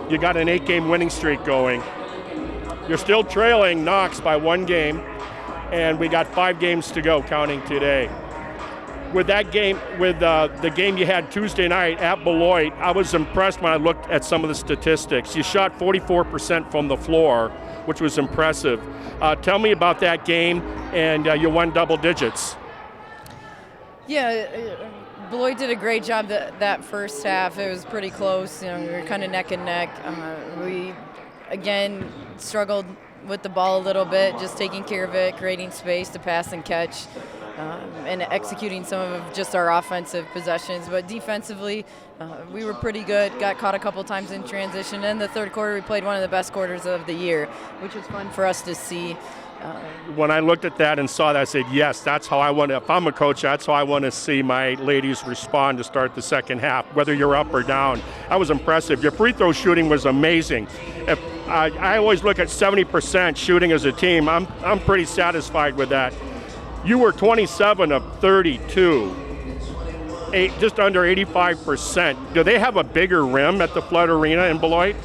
You got an 8-game winning streak going. You're still trailing Knox by 1 game, and we got 5 games to go, counting today. With that game, with the game you had Tuesday night at Beloit, I was impressed when I looked at some of the statistics. You shot 44% from the floor, which was impressive. Tell me about that game, and you won double digits. Yeah, Beloit did a great job that first half. It was pretty close. We were kind of neck and neck. We, again, struggled with the ball a little bit, just taking care of it, creating space to pass and catch, and executing some of just our offensive possessions. But defensively, we were pretty good, got caught a couple times in transition. In the third quarter, we played one of the best quarters of the year, which was fun for us to see. When I looked at that and saw that, I said, yes, that's how I want to, if I'm a coach, that's how I want to see my ladies respond to start the second half, whether you're up or down. That was impressive. Your free throw shooting was amazing. If I always look at 70% shooting as a team. I'm pretty satisfied with that. You were 27 of 32, just under 85%. Do they have a bigger rim at the Flood Arena in Beloit?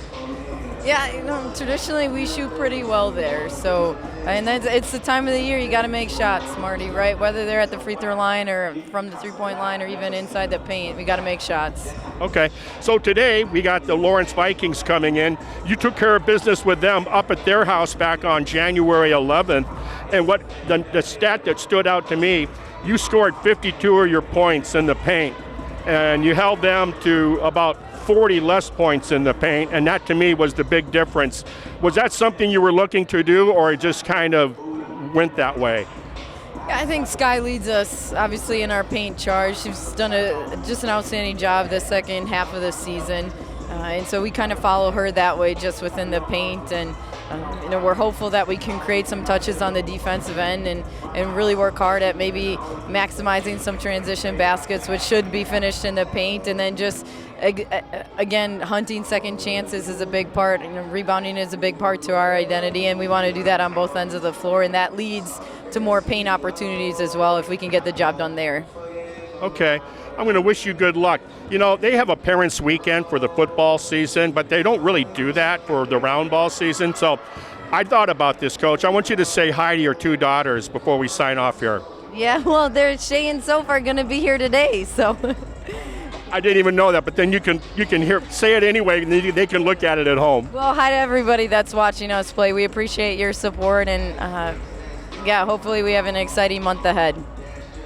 Yeah, traditionally we shoot pretty well there. So, and it's the time of the year you got to make shots, Marty, right? Whether they're at the free throw line or from the three-point line or even inside the paint, we got to make shots. Okay. So today we got the Lawrence Vikings coming in. You took care of business with them up at their house back on January 11th. And what the stat that stood out to me, you scored 52 of your points in the paint, and you held them to about 40 less points in the paint, and that to me was the big difference. Was that something you were looking to do, or it just kind of went that way? Yeah, I think Sky leads us, obviously, in our paint charge. She's done just an outstanding job the second half of the season, and so we kind of follow her that way, just within the paint. And we're hopeful that we can create some touches on the defensive end and really work hard at maybe maximizing some transition baskets, which should be finished in the paint, and then just again, hunting second chances is a big part. Rebounding is a big part to our identity, and we want to do that on both ends of the floor, and that leads to more paint opportunities as well if we can get the job done there. Okay. I'm going to wish you good luck. They have a parents' weekend for the football season, but they don't really do that for the round ball season. So I thought about this, Coach. I want you to say hi to your 2 daughters before we sign off here. Yeah, well, Shay and Soph are going to be here today, so. I didn't even know that, but then you can say it anyway, and they can look at it at home. Well, hi to everybody that's watching us play. We appreciate your support, and hopefully we have an exciting month ahead.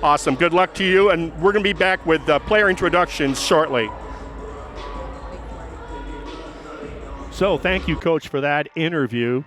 Awesome. Good luck to you, and we're going to be back with player introductions shortly. So thank you, Coach, for that interview.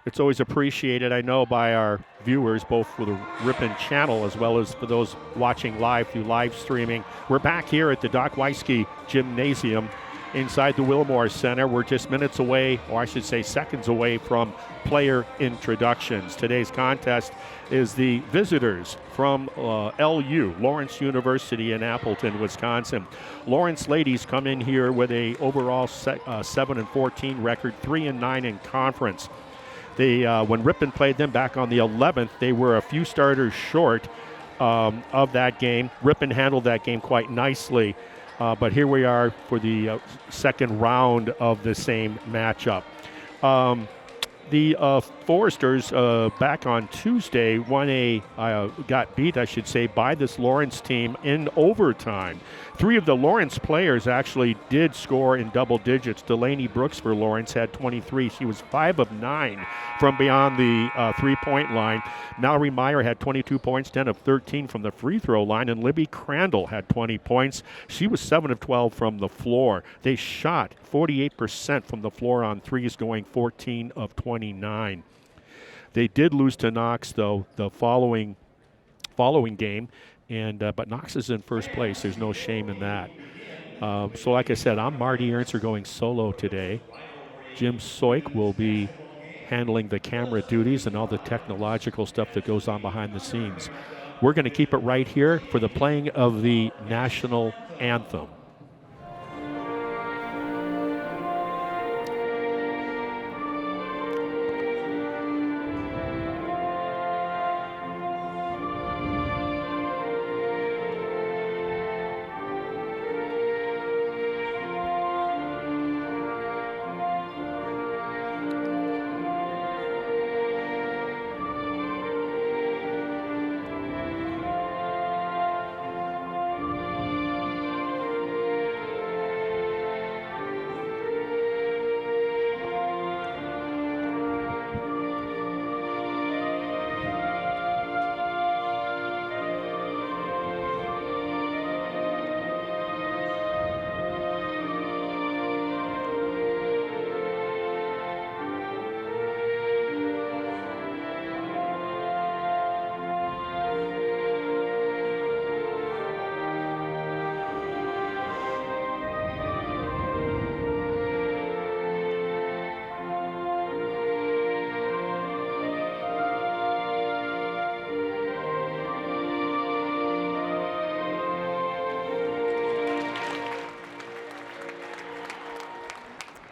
It's always appreciated, I know, by our viewers, both for the Ripon channel as well as for those watching live through live streaming. We're back here at the Doc Weisky Gymnasium inside the Wilmore Center. We're just minutes away, or I should say seconds away, from player introductions. Today's contest is the visitors from LU, Lawrence University in Appleton, Wisconsin. Lawrence ladies come in here with a overall 7-14 record, 3-9 in conference. They, when Ripon played them back on the 11th, they were a few starters short of that game. Ripon handled that game quite nicely, but here we are for the second round of the same matchup. The Foresters back on Tuesday got beat, I should say, by this Lawrence team in overtime. 3 of the Lawrence players actually did score in double digits. Delaney Brooks for Lawrence had 23. She was 5 of 9 from beyond the three-point line. Mallory Meyer had 22 points, 10 of 13 from the free throw line, and Libby Crandall had 20 points. She was 7 of 12 from the floor. They shot 48% from the floor on threes, going 14 of 29. They did lose to Knox, though, the following game, but Knox is in first place. There's no shame in that. So like I said, I'm Marty Ernst going solo today. Jim Soik will be handling the camera duties and all the technological stuff that goes on behind the scenes. We're going to keep it right here for the playing of the national anthem.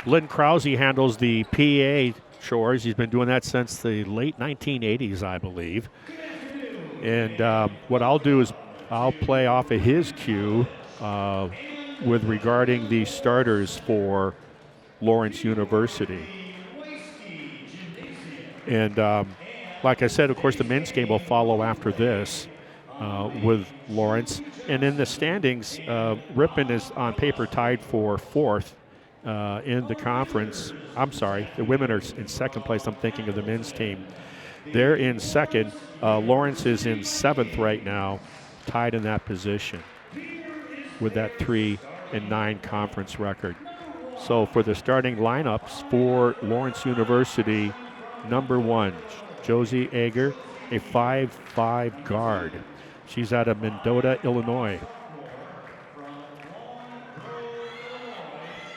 Lynn Krause handles the PA chores. He's been doing that since the late 1980s, I believe. And what I'll do is I'll play off of his cue with regarding the starters for Lawrence University. And like I said, of course, the men's game will follow after this with Lawrence. And in the standings, Ripon is on paper tied for fourth in the conference. I'm sorry, the women are in second place. I'm thinking of the men's team. They're in second. Lawrence is in seventh right now, tied in that position with that 3-9 conference record. So for the starting lineups for Lawrence University, number 1, Josie Ager, a 5'5" guard. She's out of Mendota, Illinois.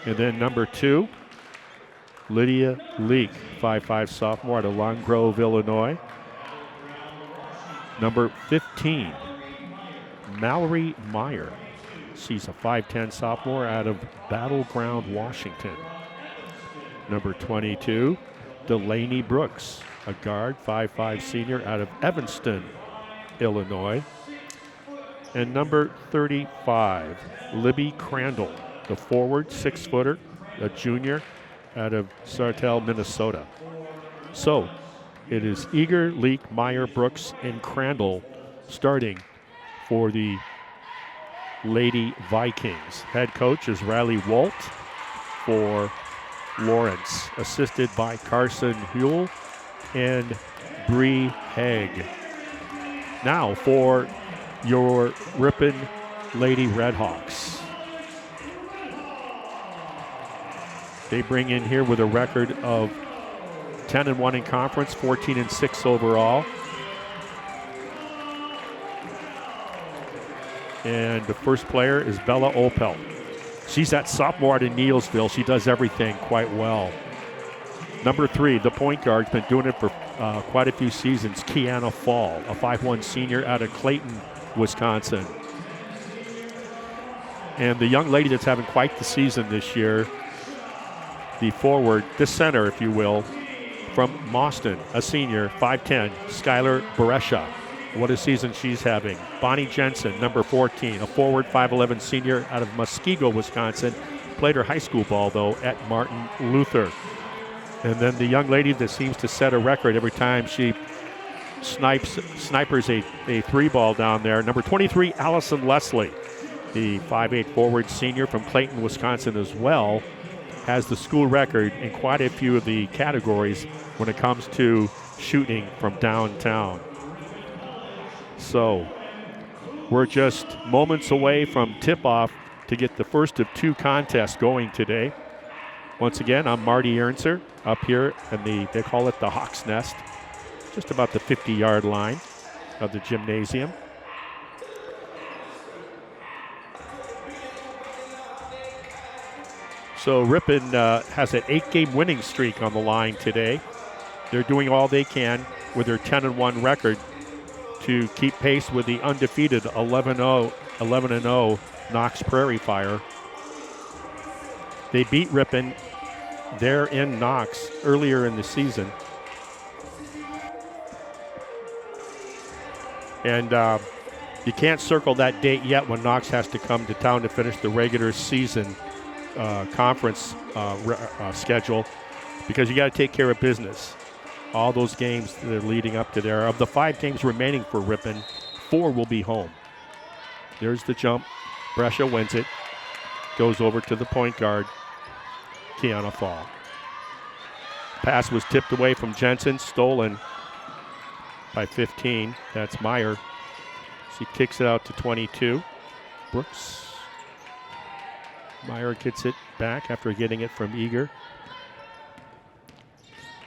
And then number 2, Lydia Leak, 5'5" sophomore out of Long Grove, Illinois. Number 15, Mallory Meyer. She's a 5'10" sophomore out of Battleground, Washington. Number 22, Delaney Brooks, a guard, 5'5" senior out of Evanston, Illinois. And number 35, Libby Crandall, the forward, 6-footer, a junior out of Sartell, Minnesota. So it is Eager, Leak, Meyer, Brooks, and Crandall starting for the Lady Vikings. Head coach is Riley Walt for Lawrence, assisted by Carson Huell and Bree Haig. Now for your Ripon Lady Redhawks. They bring in here with a record of 10-1 in conference, 14-6 overall. And the first player is Bella Opel. She's that sophomore out in Neilsville. She does everything quite well. Number 3, the point guard, has been doing it for quite a few seasons, Kiana Fall, a 5'1" senior out of Clayton, Wisconsin. And the young lady that's having quite the season this year, the forward, the center, if you will, from Mauston, a senior, 5'10", Skylar Beresha. What a season she's having. Bonnie Jensen, number 14, a forward, 5'11" senior out of Muskego, Wisconsin. Played her high school ball, though, at Martin Luther. And then the young lady that seems to set a record every time she snipers a 3-ball down there. Number 23, Allison Leslie, the 5'8" forward senior from Clayton, Wisconsin as well, has the school record in quite a few of the categories when it comes to shooting from downtown. So we're just moments away from tip-off to get the first of 2 contests going today. Once again, I'm Marty Ernser up here in they call it the Hawk's Nest, just about the 50-yard line of the gymnasium. So Ripon has an 8-game winning streak on the line today. They're doing all they can with their 10-1 record to keep pace with the undefeated 11-0 Knox Prairie Fire. They beat Ripon there in Knox earlier in the season. And you can't circle that date yet when Knox has to come to town to finish the regular season conference schedule, because you got to take care of business. All those games that are leading up to there. Of the 5 games remaining for Ripon, 4 will be home. There's the jump. Brescia wins it. Goes over to the point guard, Kiana Fall. Pass was tipped away from Jensen, stolen by 15. That's Meyer. She kicks it out to 22. Brooks. Meyer gets it back after getting it from Eager.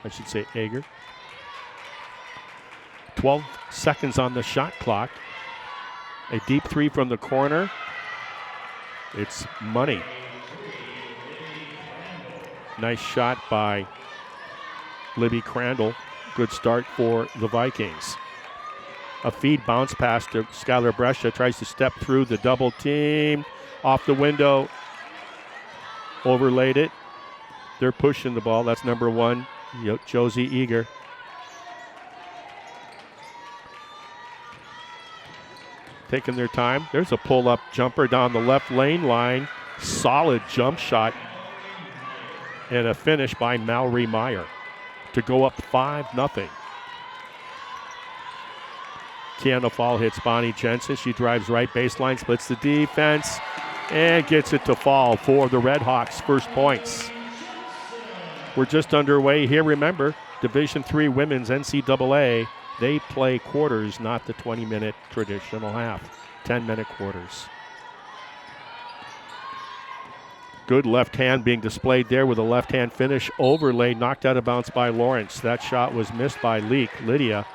I should say Ager. 12 seconds on the shot clock. A deep 3 from the corner. It's money. Nice shot by Libby Crandall. Good start for the Vikings. A feed bounce pass to Skylar Brescia. Tries to step through the double team. Off the window. Overlaid it. They're pushing the ball. That's number 1, Josie Eager. Taking their time. There's a pull-up jumper down the left lane line. Solid jump shot. And a finish by Mallory Meyer to go up 5-0. Kiana Fall hits Bonnie Jensen. She drives right baseline, splits the defense, and gets it to Fall for the Red Hawks' first points. We're just underway here. Remember, Division III Women's NCAA, they play quarters, not the 20-minute traditional half, 10-minute quarters. Good left hand being displayed there with a left hand finish. Overlay knocked out of bounds by Lawrence. That shot was missed by Lydia.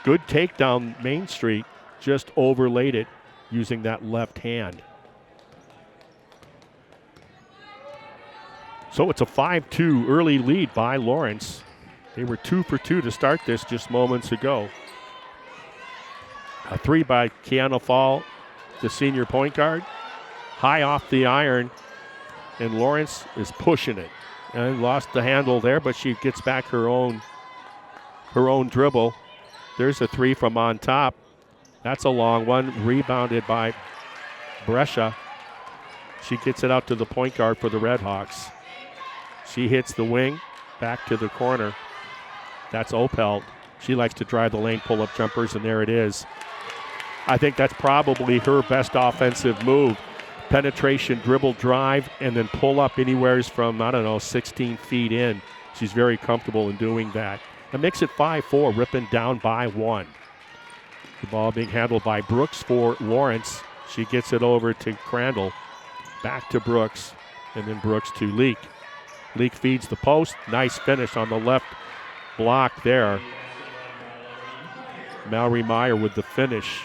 Good takedown Main Street, just overlaid it using that left hand. So it's a 5-2 early lead by Lawrence. They were 2 for 2 to start this just moments ago. A 3 by Kiana Fall, the senior point guard. High off the iron, and Lawrence is pushing it. And lost the handle there, but she gets back her own dribble. There's a 3 from on top. That's a long one, rebounded by Brescia. She gets it out to the point guard for the Red Hawks. She hits the wing, back to the corner. That's Opelt. She likes to drive the lane, pull up jumpers, and there it is. I think that's probably her best offensive move. Penetration, dribble, drive, and then pull up anywhere from, 16 feet in. She's very comfortable in doing that. That makes it 5-4, Ripon down by 1. The ball being handled by Brooks for Lawrence. She gets it over to Crandall. Back to Brooks, and then Brooks to Leak. Leak feeds the post. Nice finish on the left block there. Mallory Meyer with the finish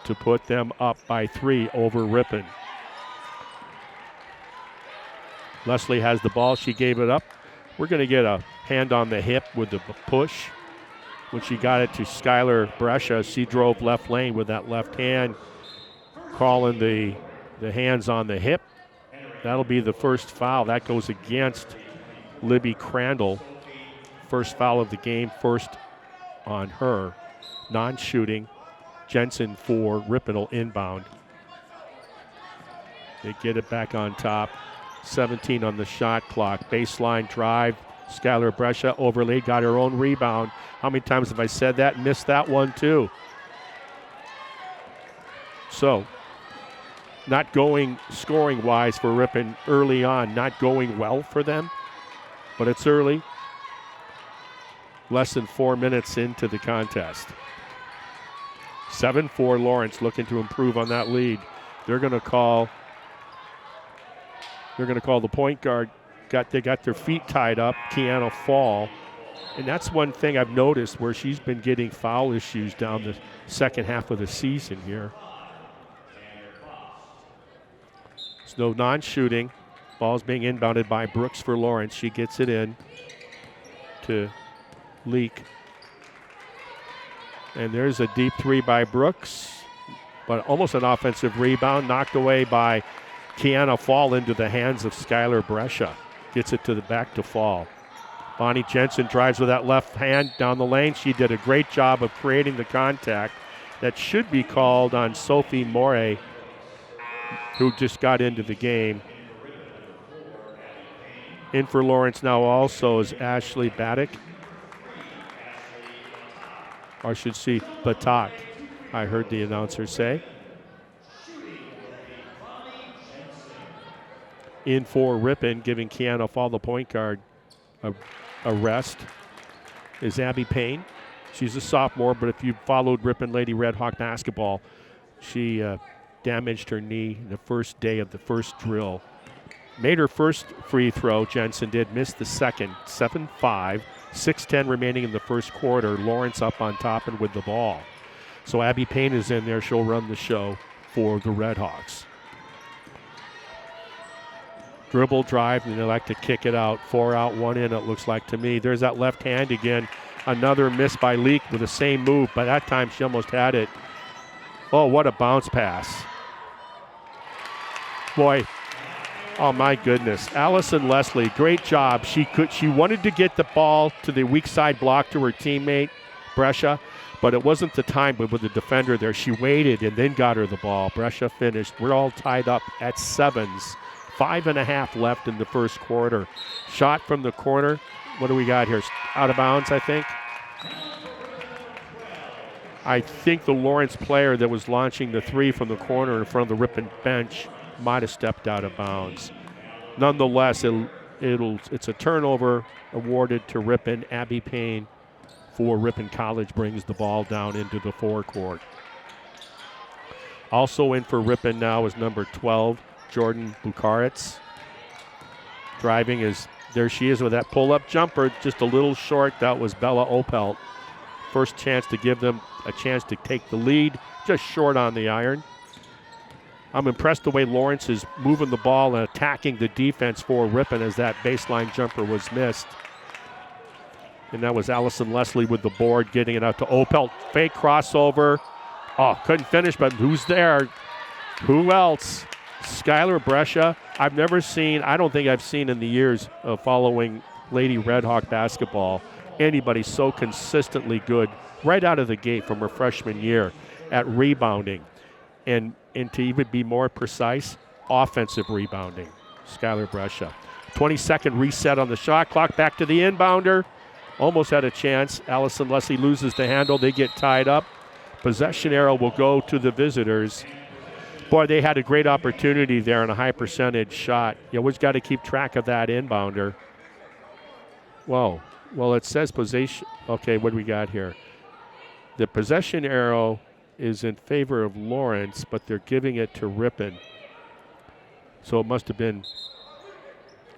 to put them up by 3 over Ripon. Leslie has the ball. She gave it up. We're going to get a hand on the hip with the push. When she got it to Skylar Brescia, she drove left lane with that left hand, calling the hands on the hip. That'll be the first foul. That goes against Libby Crandall. First foul of the game, first on her. Non-shooting. Jensen for Ripon will inbound. They get it back on top. 17 on the shot clock. Baseline drive. Skylar Brescia overlaid, got her own rebound. How many times have I said that? Missed that one too. So, not going scoring-wise for Ripon early on. Not going well for them, but it's early. Less than 4 minutes into the contest. 7-4 Lawrence looking to improve on that lead. They're going to call the point guard. They got their feet tied up, Kiana Fall. And that's one thing I've noticed where she's been getting foul issues down the second half of the season here. It's no non-shooting. Ball's being inbounded by Brooks for Lawrence. She gets it in to Leak. And there's a deep 3 by Brooks, but almost an offensive rebound, knocked away by Kiana Fall into the hands of Skylar Brescia. Gets it to the back to Fall. Bonnie Jensen drives with that left hand down the lane. She did a great job of creating the contact. That should be called on Sophie Morey, who just got into the game. In for Lawrence now also is Ashley Baddock. Or I should see Batak, I heard the announcer say. In for Ripon, giving Kiana Fall, the point guard, a rest, is Abby Payne. She's a sophomore, but if you followed Ripon Lady Red Hawk basketball, she damaged her knee the first day of the first drill. Made her first free throw, Jensen did, missed the second. 7-5, 6:10 remaining in the first quarter. Lawrence up on top and with the ball. So Abby Payne is in there. She'll run the show for the Red Hawks. Dribble, drive, and they like to kick it out. 4 out, 1 in, it looks like to me. There's that left hand again. Another miss by Leak with the same move. By that time, she almost had it. Oh, what a bounce pass. Boy, Oh my goodness. Allison Leslie, great job. She wanted to get the ball to the weak side block to her teammate, Brescia, but it wasn't the time. But with the defender there, she waited and then got her the ball. Brescia finished. We're all tied up at 7s. 5.5 left in the first quarter. Shot from the corner. What do we got here? Out of bounds, I think. I think the Lawrence player that was launching the 3 from the corner in front of the Ripon bench might have stepped out of bounds. Nonetheless, it's a turnover awarded to Ripon. Abby Payne for Ripon College brings the ball down into the forecourt. Also in for Ripon now is number 12, Jordan Bukaritz. Driving is, there she is with that pull-up jumper, just a little short. That was Bella Opelt. First chance to give them a chance to take the lead, just short on the iron. I'm impressed the way Lawrence is moving the ball and attacking the defense for Ripon as that baseline jumper was missed. And that was Allison Leslie with the board, getting it out to Opelt. Fake crossover. Oh, couldn't finish, but who's there? Who else? Skylar Brescia. I've never seen, I don't think I've seen in the years of following Lady Red Hawk basketball, anybody so consistently good right out of the gate from her freshman year at rebounding. And to even be more precise, offensive rebounding. Skylar Brescia. 20-second reset on the shot clock. Back to the inbounder. Almost had a chance. Allison Leslie loses the handle. They get tied up. Possession arrow will go to the visitors. Boy, they had a great opportunity there on a high percentage shot. You always got to keep track of that inbounder. Whoa. Well, it says possession. Okay, what do we got here? The possession arrow is in favor of Lawrence, but they're giving it to Ripon. So it must have been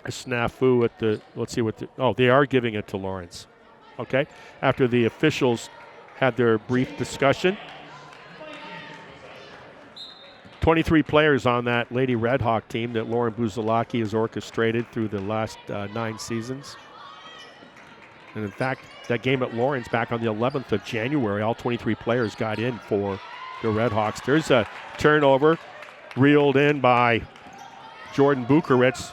a snafu at the, let's see what the, oh, they are giving it to Lawrence. Okay, after the officials had their brief discussion. 23 players on that Lady Red Hawk team that Lauren Buzalaki has orchestrated through the last 9 seasons. And in fact, that game at Lawrence back on the 11th of January, all 23 players got in for the Red Hawks. There's a turnover reeled in by Jordan Bukaritz.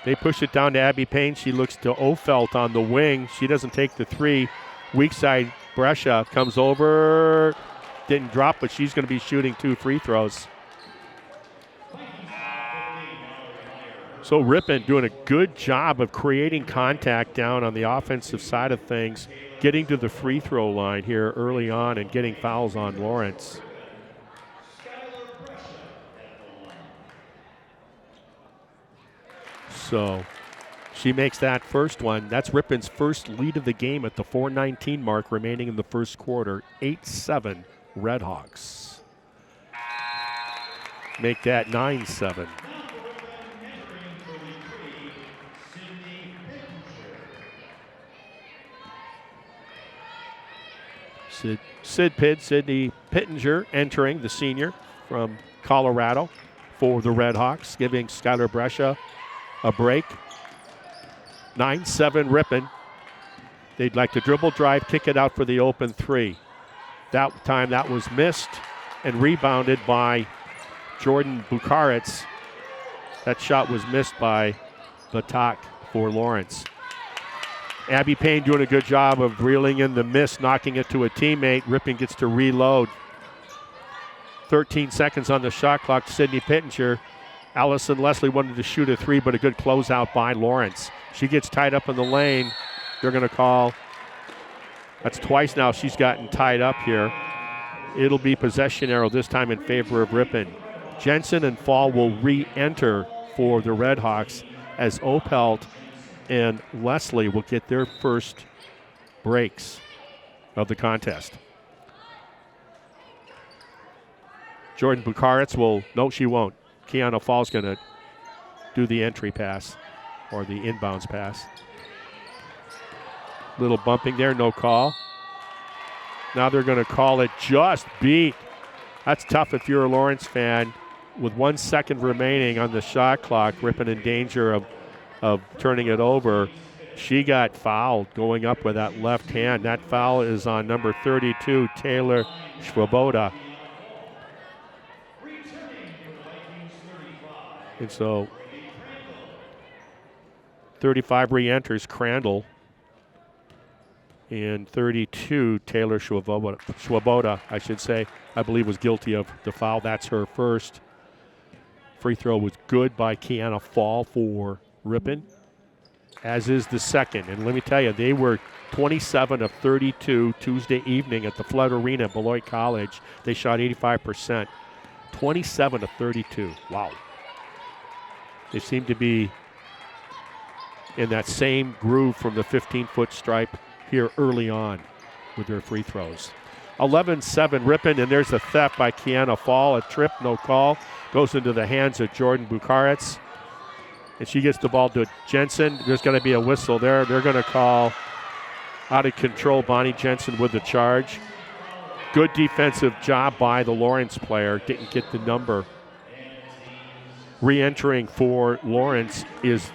They push it down to Abby Payne. She looks to Ofelt on the wing. She doesn't take the 3. Weak side, Brescia comes over. Didn't drop, but she's going to be shooting 2 free throws. So Ripon doing a good job of creating contact down on the offensive side of things, getting to the free throw line here early on and getting fouls on Lawrence. So she makes that first one. That's Ripon's first lead of the game at the 4:19 mark remaining in the first quarter. 8-7 Red Hawks. Make that 9-7. Sydney Pittenger entering, the senior from Colorado for the Red Hawks, giving Skylar Brescia a break. 9-7 Ripon. They'd like to dribble, drive, kick it out for the open 3. That time that was missed and rebounded by Jordan Bukaritz. That shot was missed by Batak for Lawrence. Abby Payne doing a good job of reeling in the miss, knocking it to a teammate. Ripon gets to reload. 13 seconds on the shot clock. Sydney Pittenger. Allison Leslie wanted to shoot a 3, but a good closeout by Lawrence. She gets tied up in the lane. They're going to call. That's twice now she's gotten tied up here. It'll be possession arrow, this time in favor of Ripon. Jensen and Fall will re-enter for the Red Hawks as Opelt and Leslie will get their first breaks of the contest. Jordan Bukaritz will, no, she won't. Keanu Fall's going to do the entry pass or the inbounds pass. Little bumping there, no call. Now they're going to call it just beat. That's tough if you're a Lawrence fan. With 1 second remaining on the shot clock, Ripon in danger of turning it over. She got fouled going up with that left hand. That foul is on number 32, Taylor Schwaboda. And so 35 re-enters Crandall. And 32, Taylor Swoboda, I should say, I believe was guilty of the foul. That's her first. Free throw was good by Kiana Fall for Ripon, as is the second. And let me tell you, they were 27 of 32 Tuesday evening at the Flood Arena at Beloit College. They shot 85%. 27 of 32. Wow. They seem to be in that same groove from the 15-foot stripe here early on with their free throws. 11-7 Ripon, and there's a theft by Kiana Fall. A trip, no call. Goes into the hands of Jordan Bukaretz. And she gets the ball to Jensen. There's going to be a whistle there. They're going to call out of control Bonnie Jensen with the charge. Good defensive job by the Lawrence player. Didn't get the number. Re-entering for Lawrence is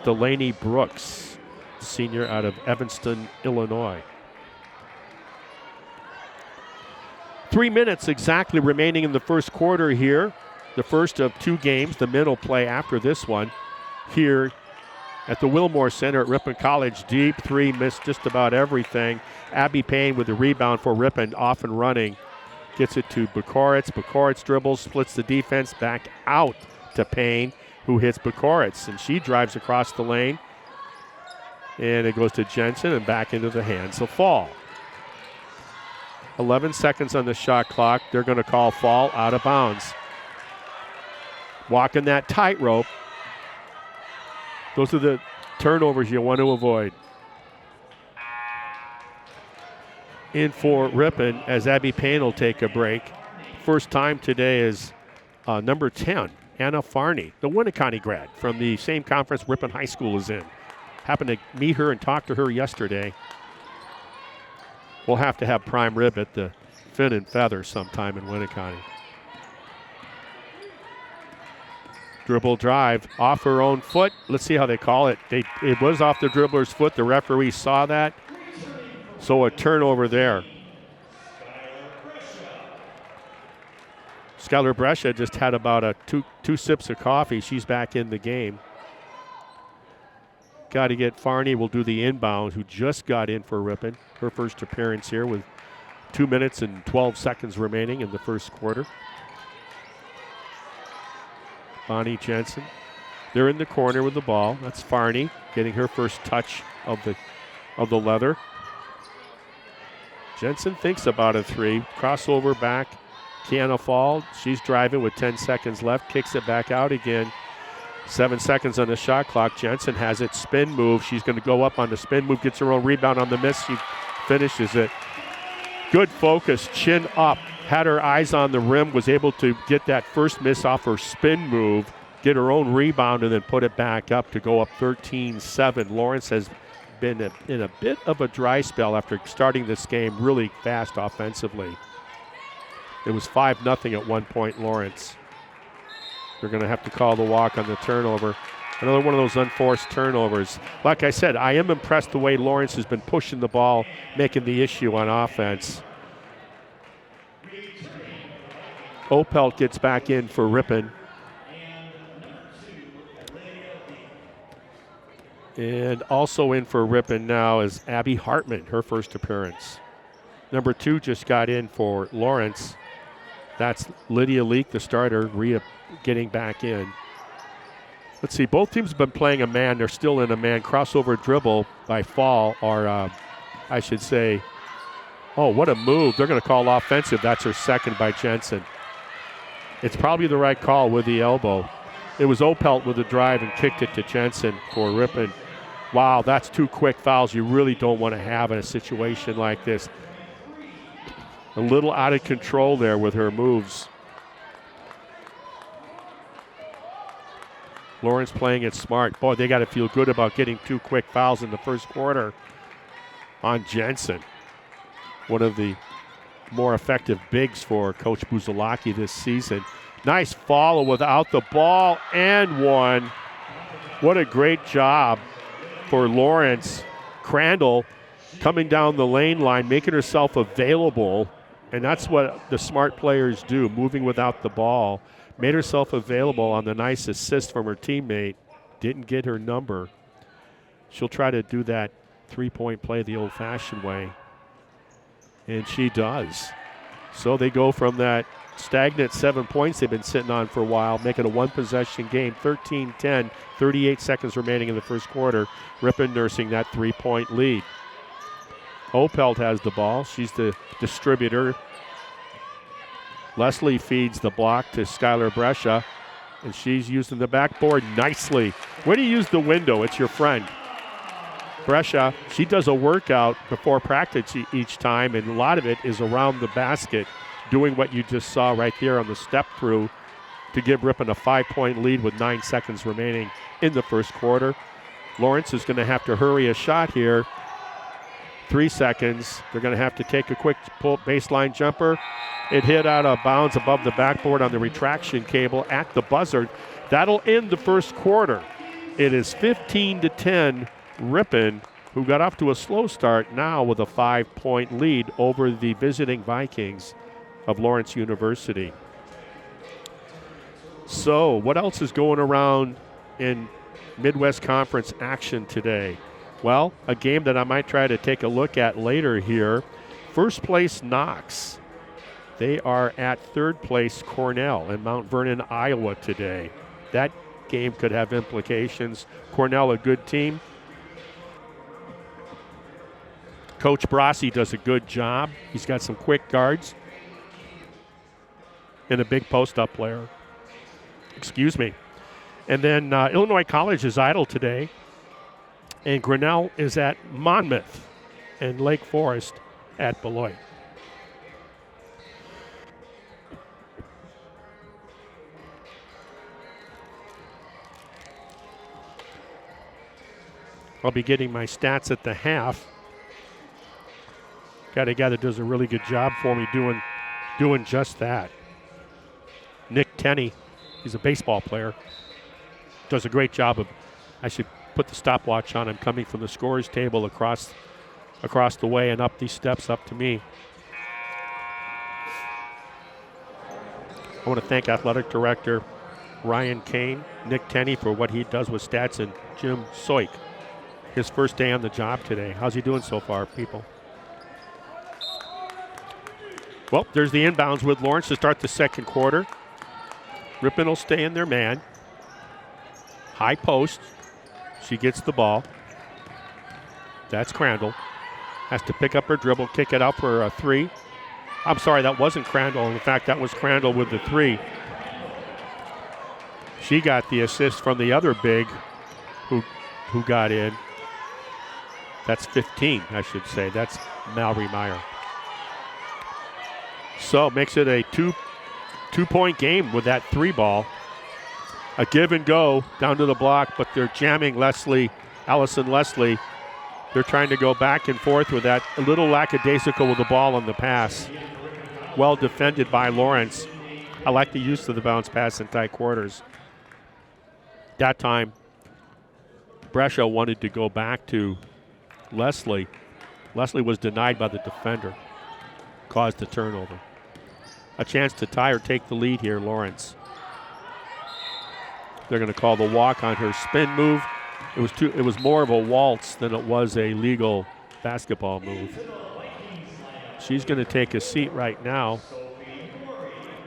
Delaney Brooks, senior out of Evanston, Illinois. 3 minutes exactly remaining in the first quarter here. The first of two games. The men will play after this one here at the Wilmore Center at Ripon College. Deep three, missed just about everything. Abby Payne with the rebound for Ripon, off and running. Gets it to Bukaretz. Bukaretz dribbles, splits the defense back out to Payne, who hits Bukaretz, and she drives across the lane. And it goes to Jensen and back into the hands of Fall. 11 seconds on the shot clock. They're going to call Fall out of bounds. Walking that tightrope. Those are the turnovers you want to avoid. In for Ripon as Abby Payne will take a break. First time today is number 10, Anna Farney, the Winneconne grad from the same conference Ripon High School is in. Happened to meet her and talk to her yesterday. We'll have to have prime rib at the Fin and Feather sometime in Winneconne. Dribble drive off her own foot. Let's see how they call it. It was off the dribbler's foot. The referee saw that. So a turnover there. Skylar Brescia just had about two sips of coffee. She's back in the game. Got to get Farney. Will do the inbound, who just got in for Ripon. Her first appearance here with 2 minutes and 12 seconds remaining in the first quarter. Bonnie Jensen. They're in the corner with the ball. That's Farney getting her first touch of the leather. Jensen thinks about a three. Crossover back. Kiana Fall. She's driving with 10 seconds left. Kicks it back out again. 7 seconds on the shot clock. Jensen has it. Spin move. She's going to go up on the spin move. Gets her own rebound on the miss. She finishes it. Good focus. Chin up. Had her eyes on the rim. Was able to get that first miss off her spin move. Get her own rebound and then put it back up to go up 13-7. Lawrence has been in a bit of a dry spell after starting this game really fast offensively. It was 5-0 at one point, Lawrence. They're going to have to call the walk on the turnover. Another one of those unforced turnovers. Like I said, I am impressed the way Lawrence has been pushing the ball, making the issue on offense. Opelt gets back in for Ripon. And also in for Ripon now is Abby Hartman, her first appearance. Number 2 just got in for Lawrence. That's Lydia Leak, the starter, getting back in. Let's see, both teams have been playing a man. They're still in a man. Crossover dribble by Fall, or I should say, oh, what a move. They're going to call offensive. That's her second by Jensen. It's probably the right call with the elbow. It was Opelt with the drive and kicked it to Jensen for Ripon. Wow, that's 2 quick fouls you really don't want to have in a situation like this. A little out of control there with her moves. Lawrence playing it smart. Boy, they got to feel good about getting 2 quick fouls in the first quarter on Jensen. One of the more effective bigs for Coach Buzalaki this season. Nice follow without the ball and one. What a great job for Lawrence. Crandall coming down the lane line, making herself available. And that's what the smart players do, moving without the ball. Made herself available on the nice assist from her teammate. Didn't get her number. she'll try to do that three-point play the old-fashioned way. And she does. So they go from that stagnant 7 points they've been sitting on for a while, make it a one-possession game, 13-10, 38 seconds remaining in the first quarter. Ripon nursing that three-point lead. Opelt has the ball. She's the distributor. Leslie feeds the block to Skylar Brescia, and she's using the backboard nicely. When you use the window, it's your friend. Brescia, she does a workout before practice each time, and a lot of it is around the basket, doing what you just saw right there on the step through to give Ripon a 5-point lead with 9 seconds remaining in the first quarter. Lawrence is going to have to hurry a shot here. 3 seconds. They're going to have to take a quick pull baseline jumper. It hit out of bounds above the backboard on the retraction cable at the buzzer. That'll end the first quarter. It is 15-10. Ripon, who got off to a slow start, now with a 5-point lead over the visiting Vikings of Lawrence University. So what else is going around in Midwest Conference action today? Well, a game that I might try to take a look at later here. First place Knox. They are at third place Cornell in Mount Vernon, Iowa today. That game could have implications. Cornell, a good team. Coach Brasi does a good job. He's got some quick guards and a big post-up player. Excuse me. And then Illinois College is idle today. And Grinnell is at Monmouth, and Lake Forest at Beloit. I'll be getting my stats at the half. Got a guy that does a really good job for me doing just that. Nick Tenney, he's a baseball player, does a great job of, I should put the stopwatch on him, coming from the scorer's table across the way and up these steps up to me. I want to thank Athletic Director Ryan Kane, Nick Tenney for what he does with stats, and Jim Soik, his first day on the job today. How's he doing so far, people? Well, there's the inbounds with Lawrence to start the second quarter. Ripon will stay in their man. High post. She gets the ball. That's Crandall. Has to pick up her dribble, kick it out for a three. I'm sorry, that wasn't Crandall. In fact, that was Crandall with the three. She got the assist from the other big who got in. That's 15, I should say. That's Mallory Meyer. So makes it a two-point game with that three ball. A give and go down to the block, but they're jamming Allison Leslie. They're trying to go back and forth with that. A little lackadaisical with the ball on the pass. Well defended by Lawrence. I like the use of the bounce pass in tight quarters. That time, Brescia wanted to go back to Leslie. Leslie was denied by the defender. Caused the turnover. A chance to tie or take the lead here, Lawrence. They're going to call the walk on her spin move. It was more of a waltz than it was a legal basketball move. She's going to take a seat right now.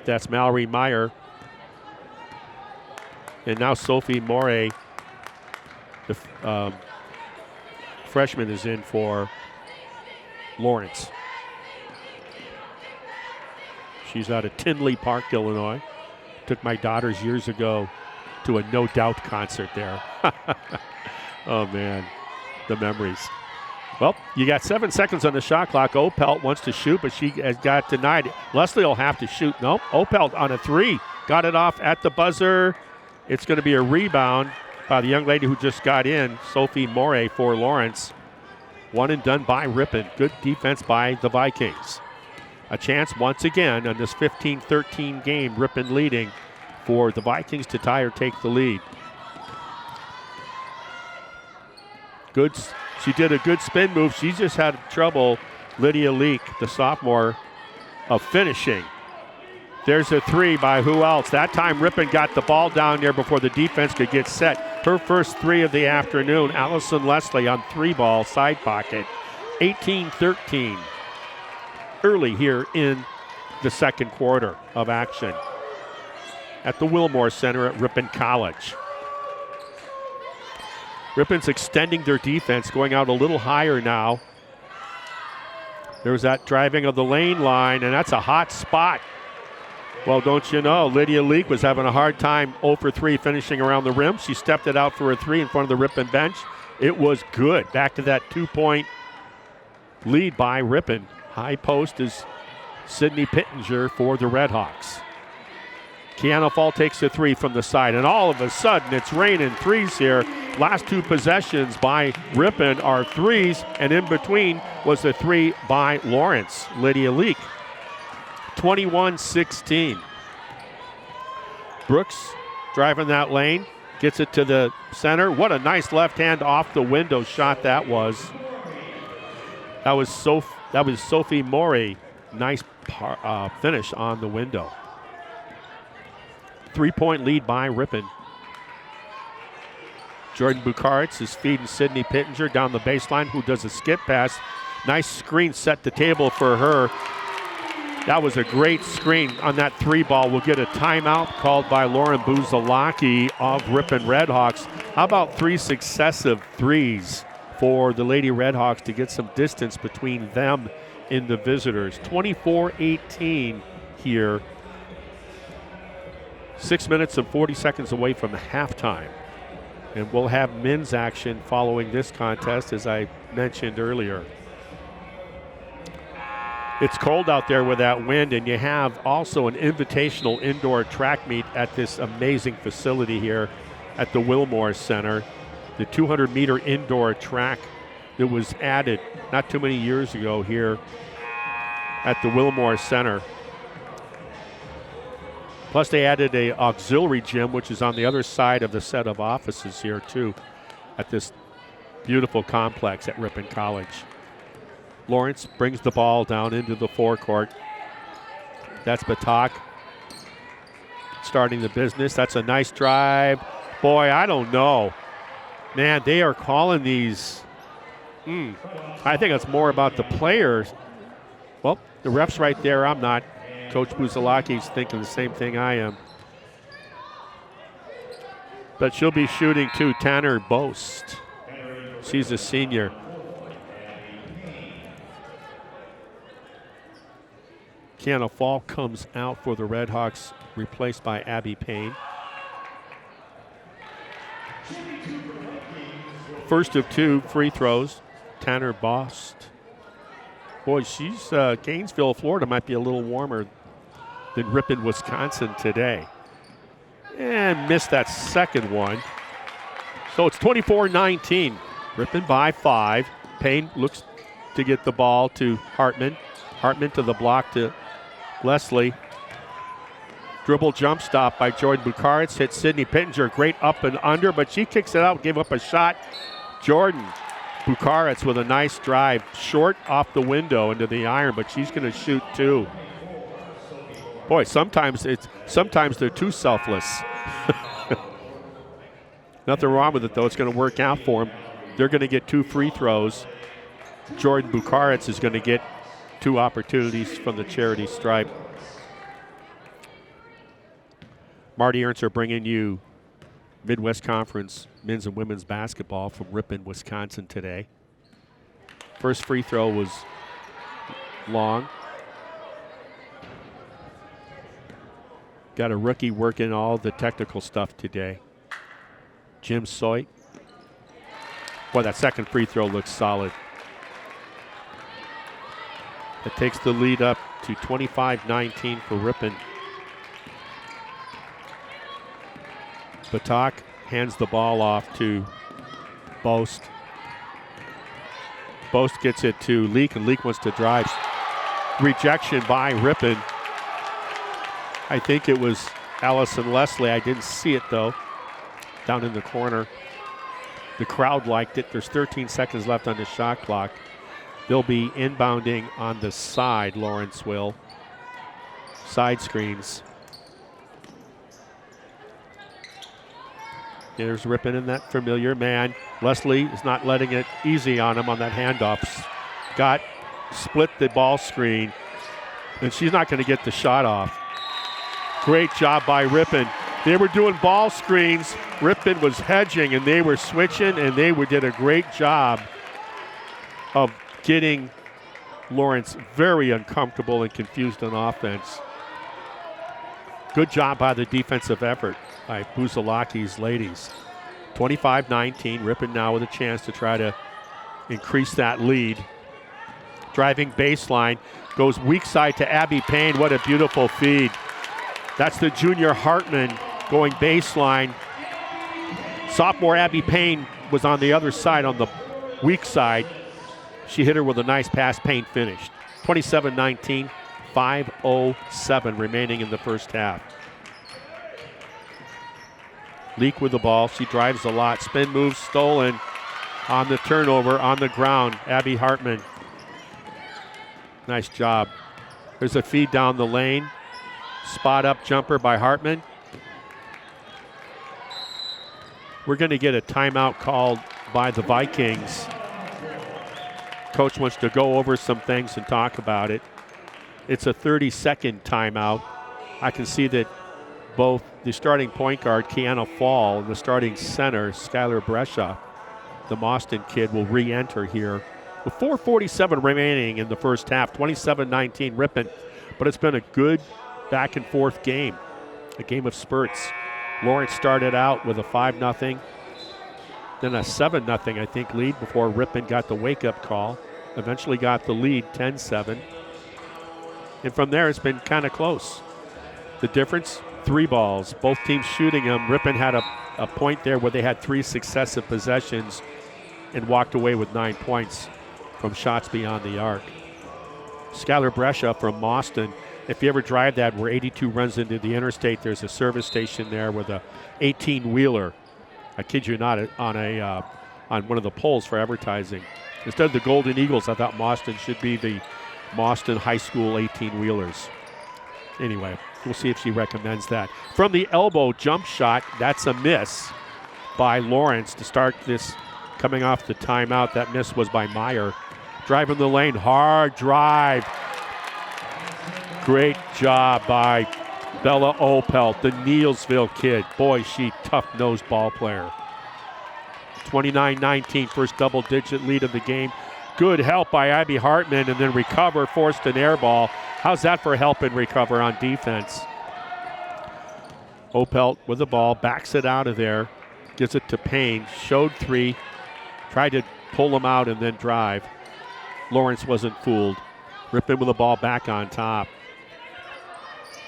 That's Mallory Meyer. And now Sophie Morey, the freshman, is in for Lawrence. She's out of Tinley Park, Illinois. Took my daughters years ago to a No Doubt concert there. Oh, man, the memories. Well, you got 7 seconds on the shot clock. Opelt wants to shoot, but she has got denied. Leslie will have to shoot. Nope, Opelt on a three. Got it off at the buzzer. It's going to be a rebound by the young lady who just got in, Sophie Morey, for Lawrence. One and done by Ripon. Good defense by the Vikings. A chance once again on this 15-13 game, Ripon leading, for the Vikings to tie or take the lead. She did a good spin move. She just had trouble, Lydia Leak, the sophomore, of finishing. There's a three by who else? That time Ripon got the ball down there before the defense could get set. her first three of the afternoon. Allison Leslie on 3-ball side pocket. 18-13 early here in the second quarter of action at the Wilmore Center at Ripon College. Ripon's extending their defense, going out a little higher now. There's that driving of the lane line, and that's a hot spot. Well, don't you know, Lydia Leak was having a hard time 0 for 3 finishing around the rim. She stepped it out for a 3 in front of the Ripon bench. It was good. Back to that 2-point lead by Ripon. High post is Sydney Pittenger for the Redhawks. Kiana Fall takes the 3 from the side, and all of a sudden it's raining threes here. Last 2 possessions by Ripon are threes, and in between was the 3 by Lawrence, Lydia Leak. 21-16. Brooks driving that lane, gets it to the center. What a nice left hand off the window shot that was. That was Sophie Morey. Nice finish on the window. 3-point lead by Ripon. Jordan Bukaritz is feeding Sydney Pittenger down the baseline, who does a skip pass. Nice screen set the table for her. That was a great screen on that 3-ball. We'll get a timeout called by Lauren Buzalaki of Ripon Redhawks. How about 3 successive threes for the Lady Redhawks to get some distance between them and the visitors? 24-18 here. 6 minutes and 40 seconds away from halftime. And we'll have men's action following this contest, as I mentioned earlier. It's cold out there with that wind, and you have also an invitational indoor track meet at this amazing facility here at the Wilmore Center. The 200-meter indoor track that was added not too many years ago here at the Wilmore Center. Plus they added a auxiliary gym, which is on the other side of the set of offices here too at this beautiful complex at Ripon College. Lawrence brings the ball down into the forecourt. That's Batak starting the business. That's a nice drive. Boy, I don't know. Man, they are calling these. I think it's more about the players. Well, the ref's right there. I'm not. Coach Buzalaki's thinking the same thing I am. But she'll be shooting too. Tanner Boast. She's a senior. Kiana Fall comes out for the Redhawks, replaced by Abby Payne. First of 2 free throws, Tanner Bost. Boy, she's Gainesville, Florida might be a little warmer than Ripon, Wisconsin today. And missed that second one. So it's 24-19. Ripon by 5. Payne looks to get the ball to Hartman. Hartman to the block to Leslie. Dribble jump stop by Jordan Bukaritz. Hits Sydney Pittenger. Great up and under, but she kicks it out, gave up a shot. Jordan Bukaritz with a nice drive. Short off the window into the iron, but she's going to shoot too. Boy, sometimes they're too selfless. Nothing wrong with it, though. It's going to work out for them. They're going to get 2 free throws. Jordan Bukaritz is going to get 2 opportunities from the charity stripe. Marty Ernst bringing you Midwest Conference men's and women's basketball from Ripon, Wisconsin today. First free throw was long. Got a rookie working all the technical stuff today. Jim Soit. Boy, that second free throw looks solid. It takes the lead up to 25-19 for Ripon. Batak hands the ball off to Boast. Boast gets it to Leak, and Leak wants to drive. Rejection by Ripon. I think it was Allison Leslie. I didn't see it, though, down in the corner. The crowd liked it. There's 13 seconds left on the shot clock. They'll be inbounding on the side, Lawrence will. Side screens. Here's Ripon in that familiar man. Leslie is not letting it easy on him on that handoff. Got split the ball screen, and she's not going to get the shot off. Great job by Ripon. They were doing ball screens. Ripon was hedging, and they were switching, and they did a great job of getting Lawrence very uncomfortable and confused on offense. Good job by the defensive effort by Buzalaki's ladies. 25-19, Ripon now with a chance to try to increase that lead. Driving baseline, goes weak side to Abby Payne. What a beautiful feed. That's the junior Hartman going baseline. Sophomore Abby Payne was on the other side on the weak side. She hit her with a nice pass. Payne finished. 27-19, 5:07 remaining in the first half. Leak with the ball. She drives a lot. Spin move stolen on the turnover on the ground. Abby Hartman. Nice job. There's a feed down the lane. Spot up jumper by Hartman. We're going to get a timeout called by the Vikings. Coach wants to go over some things and talk about it. It's a 30-second timeout. I can see that both the starting point guard, Kiana Fall, and the starting center, Skylar Brescia, the Mauston kid, will re-enter here. With 4:47 remaining in the first half, 27-19 Ripon. But it's been a good back-and-forth game, a game of spurts. Lawrence started out with a 5-0, then a 7-0, I think, lead before Ripon got the wake-up call. Eventually got the lead, 10-7. And from there, it's been kind of close. The difference, 3 balls, both teams shooting them. Ripon had a point there where they had 3 successive possessions and walked away with 9 points from shots beyond the arc. Skylar Brescia from Mauston. If you ever drive that where 82 runs into the interstate, there's a service station there with a 18-wheeler. I kid you not, on one of the poles for advertising. Instead of the Golden Eagles, I thought Mauston should be the Mauston High School 18-wheelers. Anyway, we'll see if she recommends that. From the elbow jump shot, that's a miss by Lawrence to start this coming off the timeout. That miss was by Meyer. Driving the lane, hard drive. Great job by Bella Opelt, the Neilsville kid. Boy, she tough-nosed ball player. 29-19, first double-digit lead of the game. Good help by Abby Hartman, and then recover, forced an air ball. How's that for help and recover on defense? Opelt with the ball, backs it out of there, gives it to Payne, showed 3, tried to pull him out and then drive. Lawrence wasn't fooled. Ripon with the ball back on top.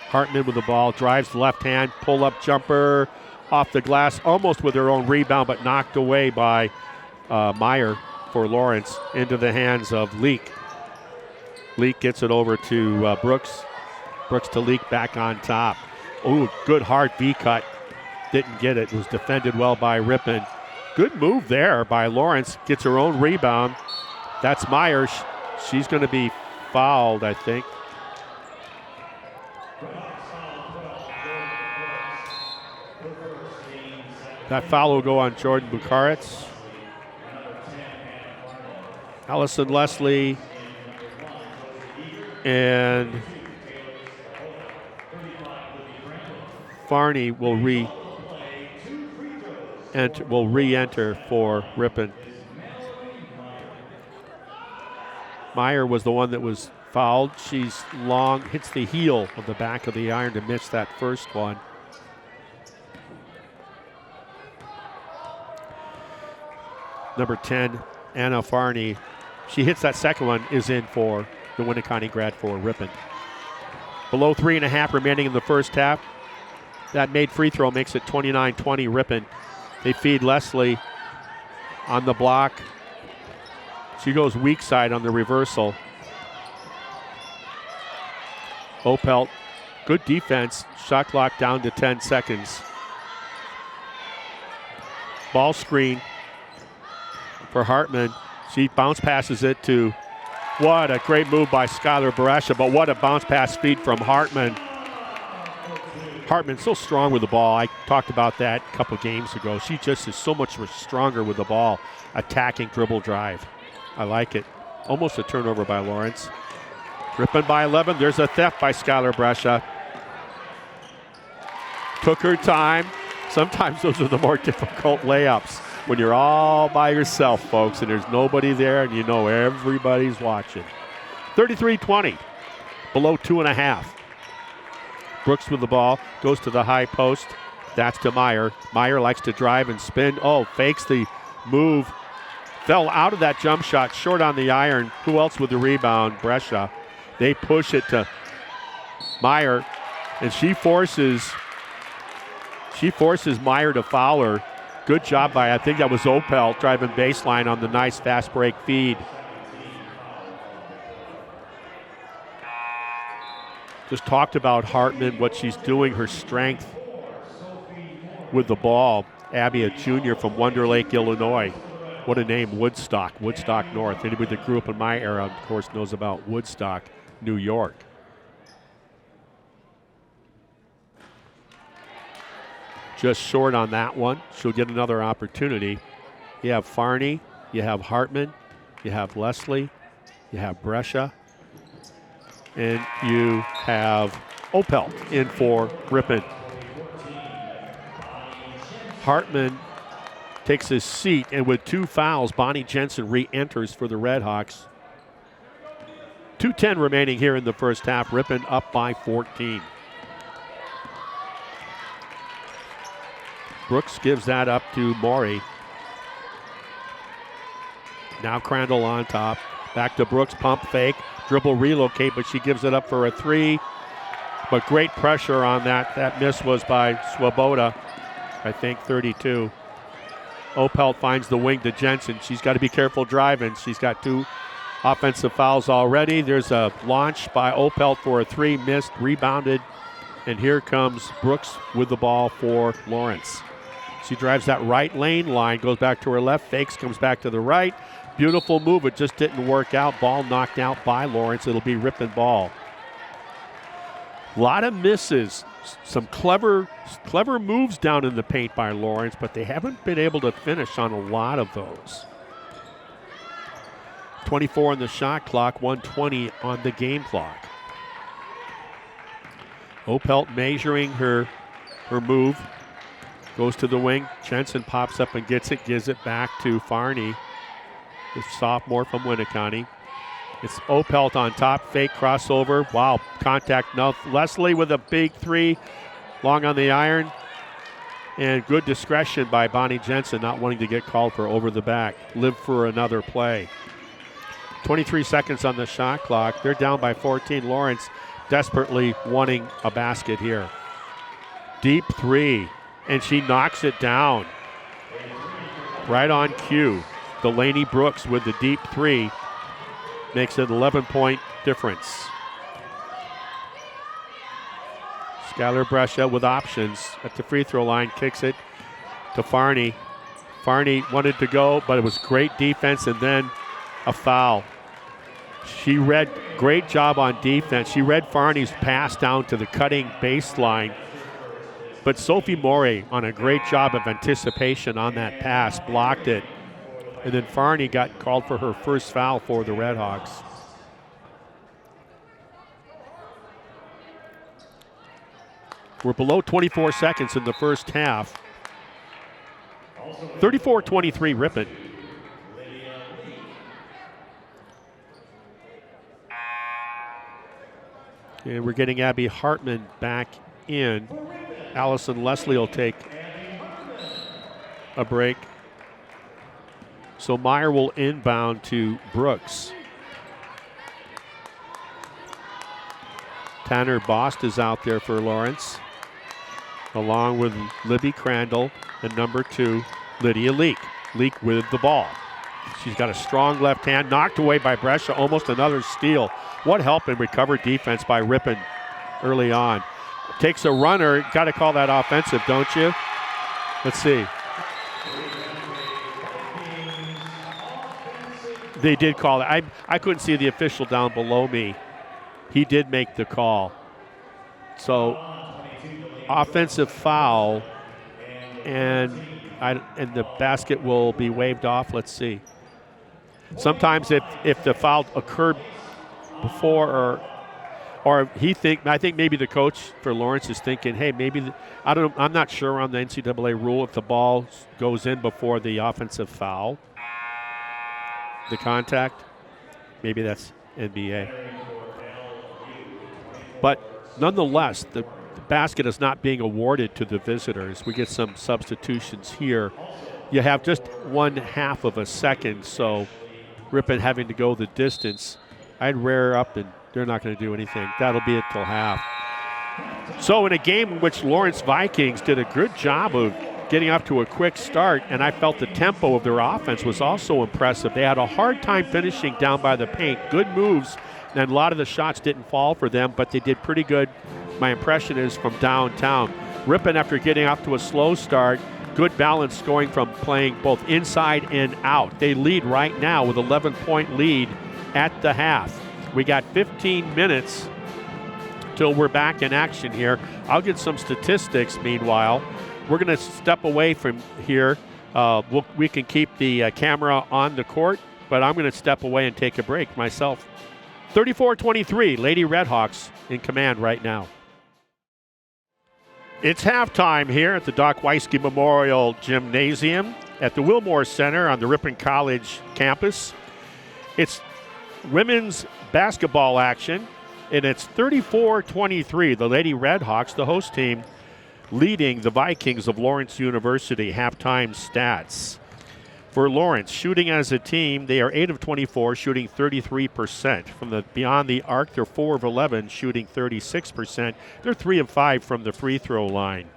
Hartman with the ball, drives left hand, pull-up jumper off the glass, almost with her own rebound, but knocked away by Meyer for Lawrence into the hands of Leak. Leak gets it over to Brooks. Brooks to Leak back on top. Ooh, good hard V-cut. Didn't get it. It was defended well by Ripon. Good move there by Lawrence. Gets her own rebound. That's Meyer. She's going to be fouled, I think. That foul will go on Jordan Bukaritz. Allison Leslie and Farney will re-enter for Ripon. Meyer was the one that was fouled. She's long, hits the heel of the back of the iron to miss that first one. Number 10, Anna Farney. She hits that second one, is in for the Winneconne grad for Ripon. Below 3.5 remaining in the first half. That made free throw makes it 29-20 Ripon. They feed Leslie on the block. She goes weak side on the reversal. Opelt, good defense. Shot clock down to 10 seconds. Ball screen for Hartman. She bounce passes it to, what a great move by Skylar Brescia, but what a bounce pass feed from Hartman. Hartman so strong with the ball. I talked about that a couple games ago. She just is so much stronger with the ball. Attacking dribble drive. I like it. Almost a turnover by Lawrence. Ripon by 11. There's a theft by Skylar Brescia. Took her time. Sometimes those are the more difficult layups when you're all by yourself, folks, and there's nobody there and you know everybody's watching. 33-20, below 2.5. Brooks with the ball, goes to the high post. That's to Meyer. Meyer likes to drive and spin. Oh, fakes the move. Fell out of that jump shot, short on the iron. Who else with the rebound? Brescia. They push it to Meyer, and she forces Meyer to foul her. Good job by, I think that was Opel, driving baseline on the nice fast break feed. Just talked about Hartman, what she's doing, her strength with the ball. Abby, a junior from Wonder Lake, Illinois. What a name, Woodstock North. Anybody that grew up in my era, of course, knows about Woodstock, New York. Just short on that one. She'll get another opportunity. You have Farney, you have Hartman, you have Leslie, you have Brescia, and you have Opel in for Ripon. Hartman takes his seat, and with 2 fouls, Bonnie Jensen re-enters for the Redhawks. 2:10 remaining here in the first half. Ripon up by 14. Brooks gives that up to Maury. Now Crandall on top. Back to Brooks, pump fake, dribble relocate, but she gives it up for a 3. But great pressure on that. That miss was by Swoboda, I think 32. Opel finds the wing to Jensen. She's got to be careful driving. She's got 2 offensive fouls already. There's a launch by Opel for a 3, missed, rebounded. And here comes Brooks with the ball for Lawrence. She drives that right lane line, goes back to her left, fakes, comes back to the right. Beautiful move, it just didn't work out. Ball knocked out by Lawrence. It'll be Ripon ball. A lot of misses. Some clever moves down in the paint by Lawrence, but they haven't been able to finish on a lot of those. 24 on the shot clock, 1:20 on the game clock. Opelt measuring her move. Goes to the wing. Jensen pops up and gets it, gives it back to Farney, the sophomore from Winneconne. It's Opelt on top, fake crossover. Wow, contact. No, Leslie with a big 3, long on the iron. And good discretion by Bonnie Jensen, not wanting to get called for over the back. Live for another play. 23 seconds on the shot clock. They're down by 14. Lawrence desperately wanting a basket here. Deep 3. And she knocks it down. Right on cue. Delaney Brooks with the deep 3 makes it an 11-point difference. Skylar Brescia with options at the free throw line, kicks it to Farney. Farney wanted to go, but it was great defense and then a foul. She read, great job on defense. She read Farney's pass down to the cutting baseline. But Sophie Morey on a great job of anticipation on that pass, blocked it. And then Farney got called for her first foul for the Redhawks. We're below 24 seconds in the first half. 34-23 Ripon. And we're getting Abby Hartman back in. Allison Leslie will take a break. So Meyer will inbound to Brooks. Tanner Bost is out there for Lawrence, along with Libby Crandall and number 2, Lydia Leak. Leak with the ball. She's got a strong left hand, knocked away by Brescia, almost another steal. What help and recover defense by Ripon early on. Takes a runner, got to call that offensive, don't you? Let's see. They did call it. I couldn't see the official down below me. He did make the call. So offensive foul, and the basket will be waved off. Let's see. Sometimes if the foul occurred before or I think maybe the coach for Lawrence is thinking, hey, maybe I'm not sure on the NCAA rule if the ball goes in before the offensive foul, the contact. Maybe that's NBA. But nonetheless, the basket is not being awarded to the visitors. We get some substitutions here. You have just 1/2 of a second, so Ripon having to go the distance. I'd rear up, and they're not going to do anything. That'll be it till half. So in a game in which Lawrence Vikings did a good job of getting off to a quick start, and I felt the tempo of their offense was also impressive. They had a hard time finishing down by the paint. Good moves, and a lot of the shots didn't fall for them, but they did pretty good. My impression is from downtown. Ripon, after getting off to a slow start, good balance scoring from playing both inside and out. They lead right now with 11-point lead at the half. We got 15 minutes till we're back in action here. I'll get some statistics meanwhile. We're going to step away from here. We can keep the camera on the court, but I'm going to step away and take a break myself. 34-23, Lady Redhawks in command right now. It's halftime here at the Doc Weisky Memorial Gymnasium at the Wilmore Center on the Ripon College campus. It's women's basketball action, and it's 34-23. The Lady Redhawks, the host team, leading the Vikings of Lawrence University. Halftime stats. For Lawrence, shooting as a team, they are 8 of 24, shooting 33%. From the beyond the arc, they're 4 of 11, shooting 36%. They're 3 of 5 from the free throw line.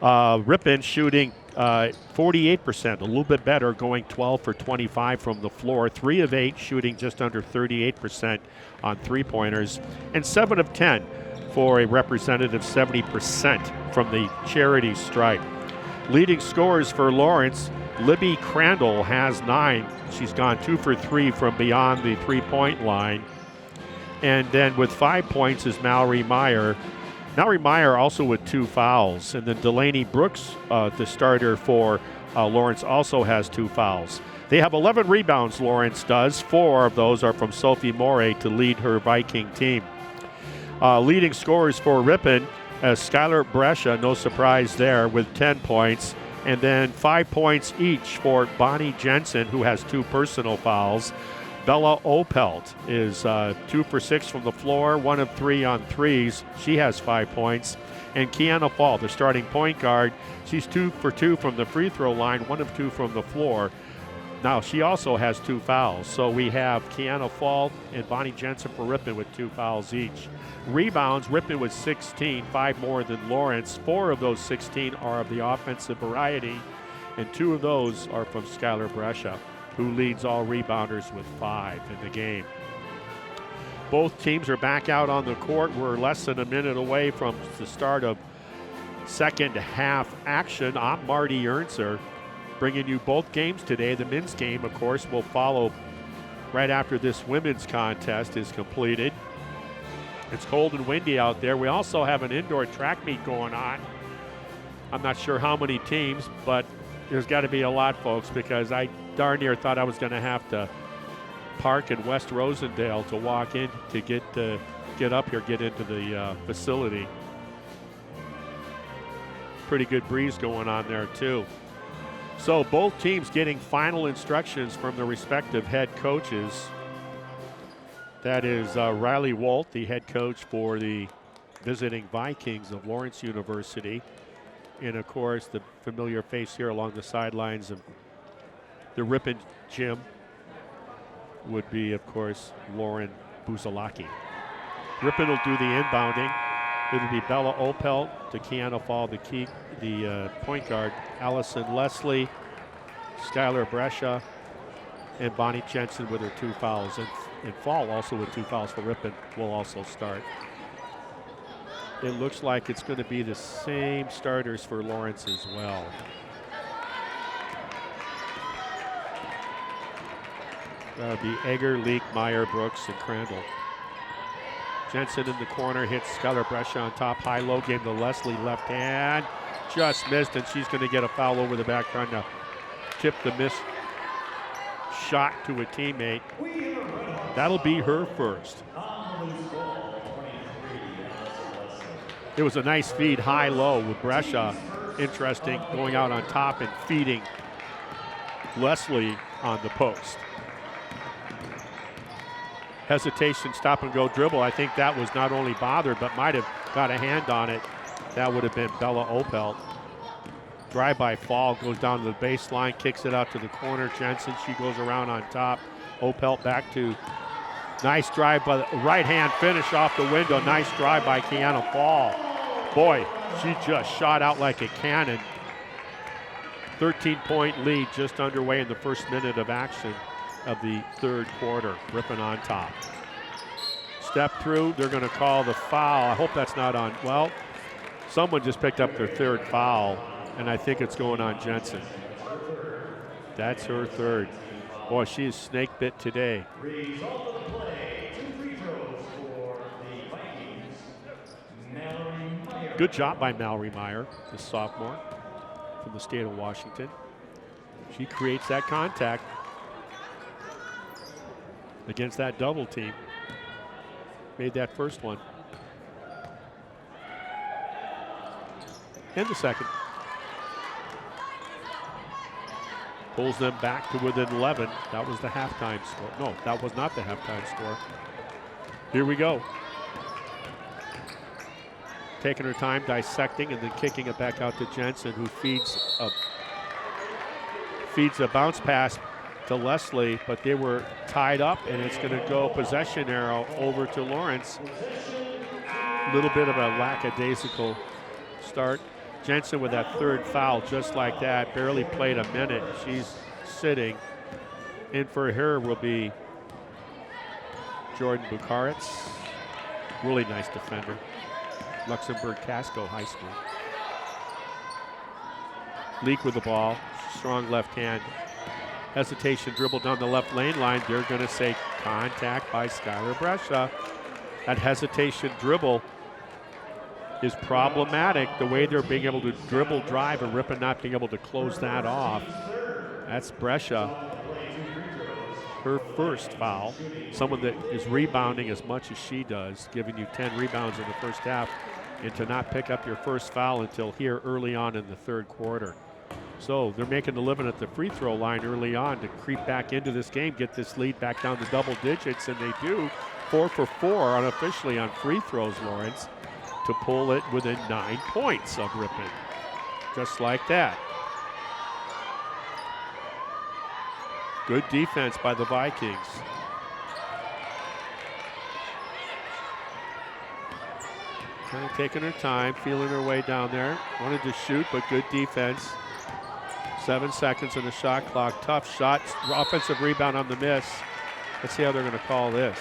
Ripon shooting 48%, a little bit better, going 12 for 25 from the floor. 3 of 8, shooting just under 38% on three-pointers. And 7 of 10 for a representative 70% from the charity stripe. Leading scorers for Lawrence, Libby Crandall has 9. She's gone 2 for 3 from beyond the three-point line. And then with 5 points is Mallory Meyer. Mallory Meyer also with 2 fouls. And then Delaney Brooks, the starter for Lawrence, also has 2 fouls. They have 11 rebounds, Lawrence does. 4 of those are from Sophie Morey to lead her Viking team. Leading scorers for Ripon, Skylar Brescia, no surprise there, with 10 points. And then 5 points each for Bonnie Jensen, who has 2 personal fouls. Bella Opelt is 2 for 6 from the floor, 1 of 3 on threes. She has 5 points. And Kiana Fall, the starting point guard, she's 2 for 2 from the free throw line, 1 of 2 from the floor. Now, she also has 2 fouls. So we have Kiana Fall and Bonnie Jensen for Ripon with 2 fouls each. Rebounds, Ripon with 16, 5 more than Lawrence. 4 of those 16 are of the offensive variety, and 2 of those are from Skylar Brescia, who leads all rebounders with 5 in the game. Both teams are back out on the court. We're less than a minute away from the start of second half action. I'm Marty Ernser, bringing you both games today. The men's game, of course, will follow right after this women's contest is completed. It's cold and windy out there. We also have an indoor track meet going on. I'm not sure how many teams, but there's got to be a lot, folks, because I darn near thought I was going to have to park in West Rosendale to walk in to get up here, get into the facility. Pretty good breeze going on there, too. So both teams getting final instructions from the respective head coaches. That is Riley Walt, the head coach for the visiting Vikings of Lawrence University. And, of course, the familiar face here along the sidelines of the Ripon gym would be, of course, Lauren Buzalaki. Ripon will do the inbounding. It'll be Bella Opelt to Kiana Fall, the point guard, Allison Leslie, Skylar Brescia, and Bonnie Jensen with her 2 fouls. And Fall also with 2 fouls for Ripon will also start. It looks like it's going to be the same starters for Lawrence as well. That would be Egger, Leak, Meyer, Brooks, and Crandall. Jensen in the corner, hits Skylar Brescia on top, high-low, game to Leslie, left hand. Just missed, and she's going to get a foul over the back, trying to tip the missed shot to a teammate. That'll be her first. It was a nice feed, high-low with Brescia. Interesting, going out on top and feeding Leslie on the post. Hesitation, stop and go dribble. I think that was not only bothered, but might have got a hand on it. That would have been Bella Opelt. Drive-by fall, goes down to the baseline, kicks it out to the corner. Jensen, she goes around on top. Opelt back to, nice drive by the right hand finish off the window. Nice drive by Kiana Fall. Boy, she just shot out like a cannon. 13-point lead just underway in the first minute of action of the third quarter. Ripon on top. Step through, they're going to call the foul. I hope that's not on, well, someone just picked up their third foul, and I think it's going on Jensen. That's her third. Boy, she is snake bit today. Result of the play, 2 free throws for the Vikings. Mallory Meyer. Good job by Mallory Meyer, the sophomore from the state of Washington. She creates that contact against that double team. Made that first one. And the second. Pulls them back to within 11. That was the halftime score. No, that was not the halftime score. Here we go. Taking her time, dissecting, and then kicking it back out to Jensen, who feeds a bounce pass to Leslie, but they were tied up, and it's going to go possession arrow over to Lawrence. A little bit of a lackadaisical start. Jensen with that third foul, just like that, barely played a minute. She's sitting. In for her will be Jordan Bukaritz. Really nice defender. Luxembourg Casco High School. Leak with the ball, strong left hand. Hesitation, dribble down the left lane line. They're going to say contact by Skylar Brescia. That hesitation dribble is problematic. The way they're being able to dribble, drive, and Ripon not being able to close that off. That's Brescia. Her first foul. Someone that is rebounding as much as she does, giving you 10 rebounds in the first half, and to not pick up your first foul until here early on in the third quarter. So they're making the living at the free throw line early on to creep back into this game, get this lead back down to double digits, and they do. 4 for 4 unofficially on free throws, Lawrence, to pull it within 9 points of Ripon. Just like that. Good defense by the Vikings. Kind of taking her time, feeling her way down there. Wanted to shoot, but good defense. 7 seconds in the shot clock. Tough shot. Offensive rebound on the miss. Let's see how they're going to call this.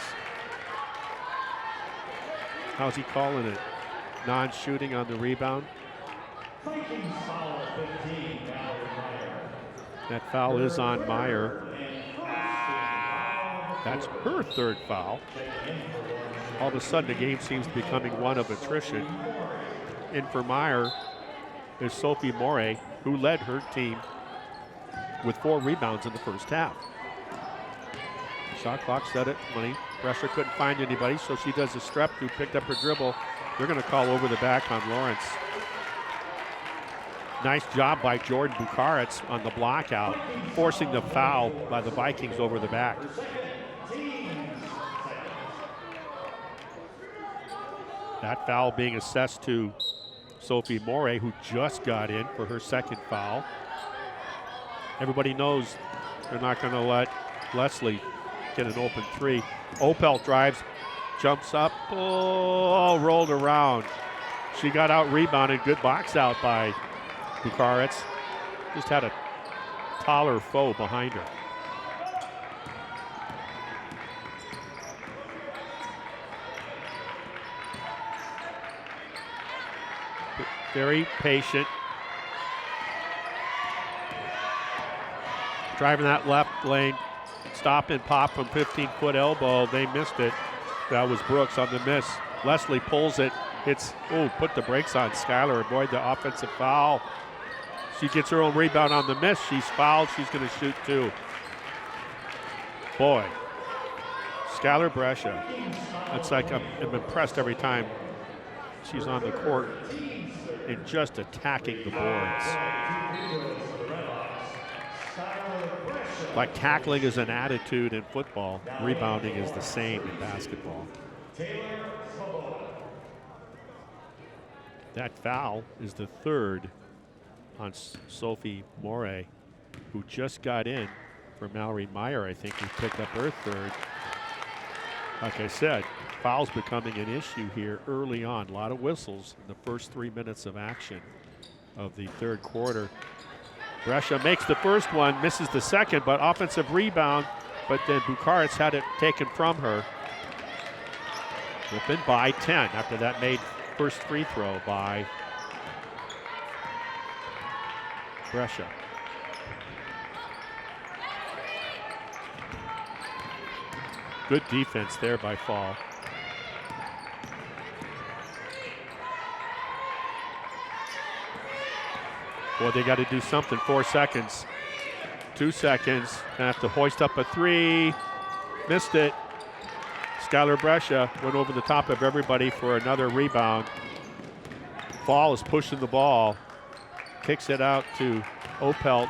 How's he calling it? Non-shooting on the rebound. Vikings foul 15, Mallory Meyer. That foul is on Meyer. That's her third foul. All of a sudden, the game seems to be becoming one of attrition. In for Meyer is Sophie Morey, who led her team with 4 rebounds in the first half. Shot clock set at 20. Brescia couldn't find anybody, so she does a step through, picked up her dribble. They're going to call over the back on Lawrence. Nice job by Jordan Bukaritz on the block out, forcing the foul by the Vikings over the back. That foul being assessed to Sophie Morey, who just got in for her second foul. Everybody knows they're not going to let Leslie get an open three. Opelt drives, jumps up, oh, rolled around. She got out rebounded, good box out by Bukaritz. Just had a taller foe behind her. Very patient. Driving that left lane, stop and pop from 15-foot elbow. They missed it. That was Brooks on the miss. Leslie pulls it. It's, put the brakes on Skylar. Avoid the offensive foul. She gets her own rebound on the miss. She's fouled. She's going to shoot 2. Boy, Skylar Brescia. It's like I'm impressed every time she's on the court and just attacking the boards. Like tackling is an attitude in football, rebounding is the same in basketball. That foul is the 3rd on Sophie Morey, who just got in for Mallory Meyer, I think, who picked up her 3rd. Like I said, fouls becoming an issue here early on. A lot of whistles in the first 3 minutes of action of the 3rd quarter. Brescia makes the first one, misses the second, but offensive rebound, but then Bukaritz had it taken from her. Ripon by 10 after that made first free throw by Brescia. Good defense there by Fall. Boy, they got to do something. 4 seconds. 2 seconds. Gonna have to hoist up a 3. Missed it. Skylar Brescia went over the top of everybody for another rebound. Fall is pushing the ball. Kicks it out to Opelt.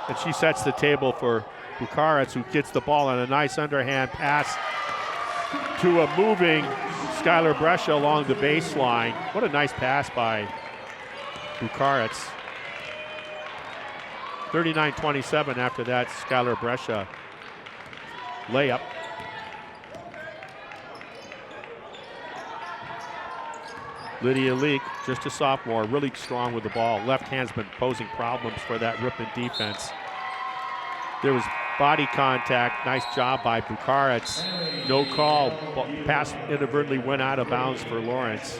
And she sets the table for Bukaritz, who gets the ball on a nice underhand pass to a moving Skylar Brescia along the baseline. What a nice pass by Bukaritz. 39-27 after that Skylar Brescia layup. Lydia Leak, just a sophomore, really strong with the ball. Left hand's been posing problems for that Ripon defense. There was body contact. Nice job by Bukaritz. No call. Pass inadvertently went out of bounds for Lawrence.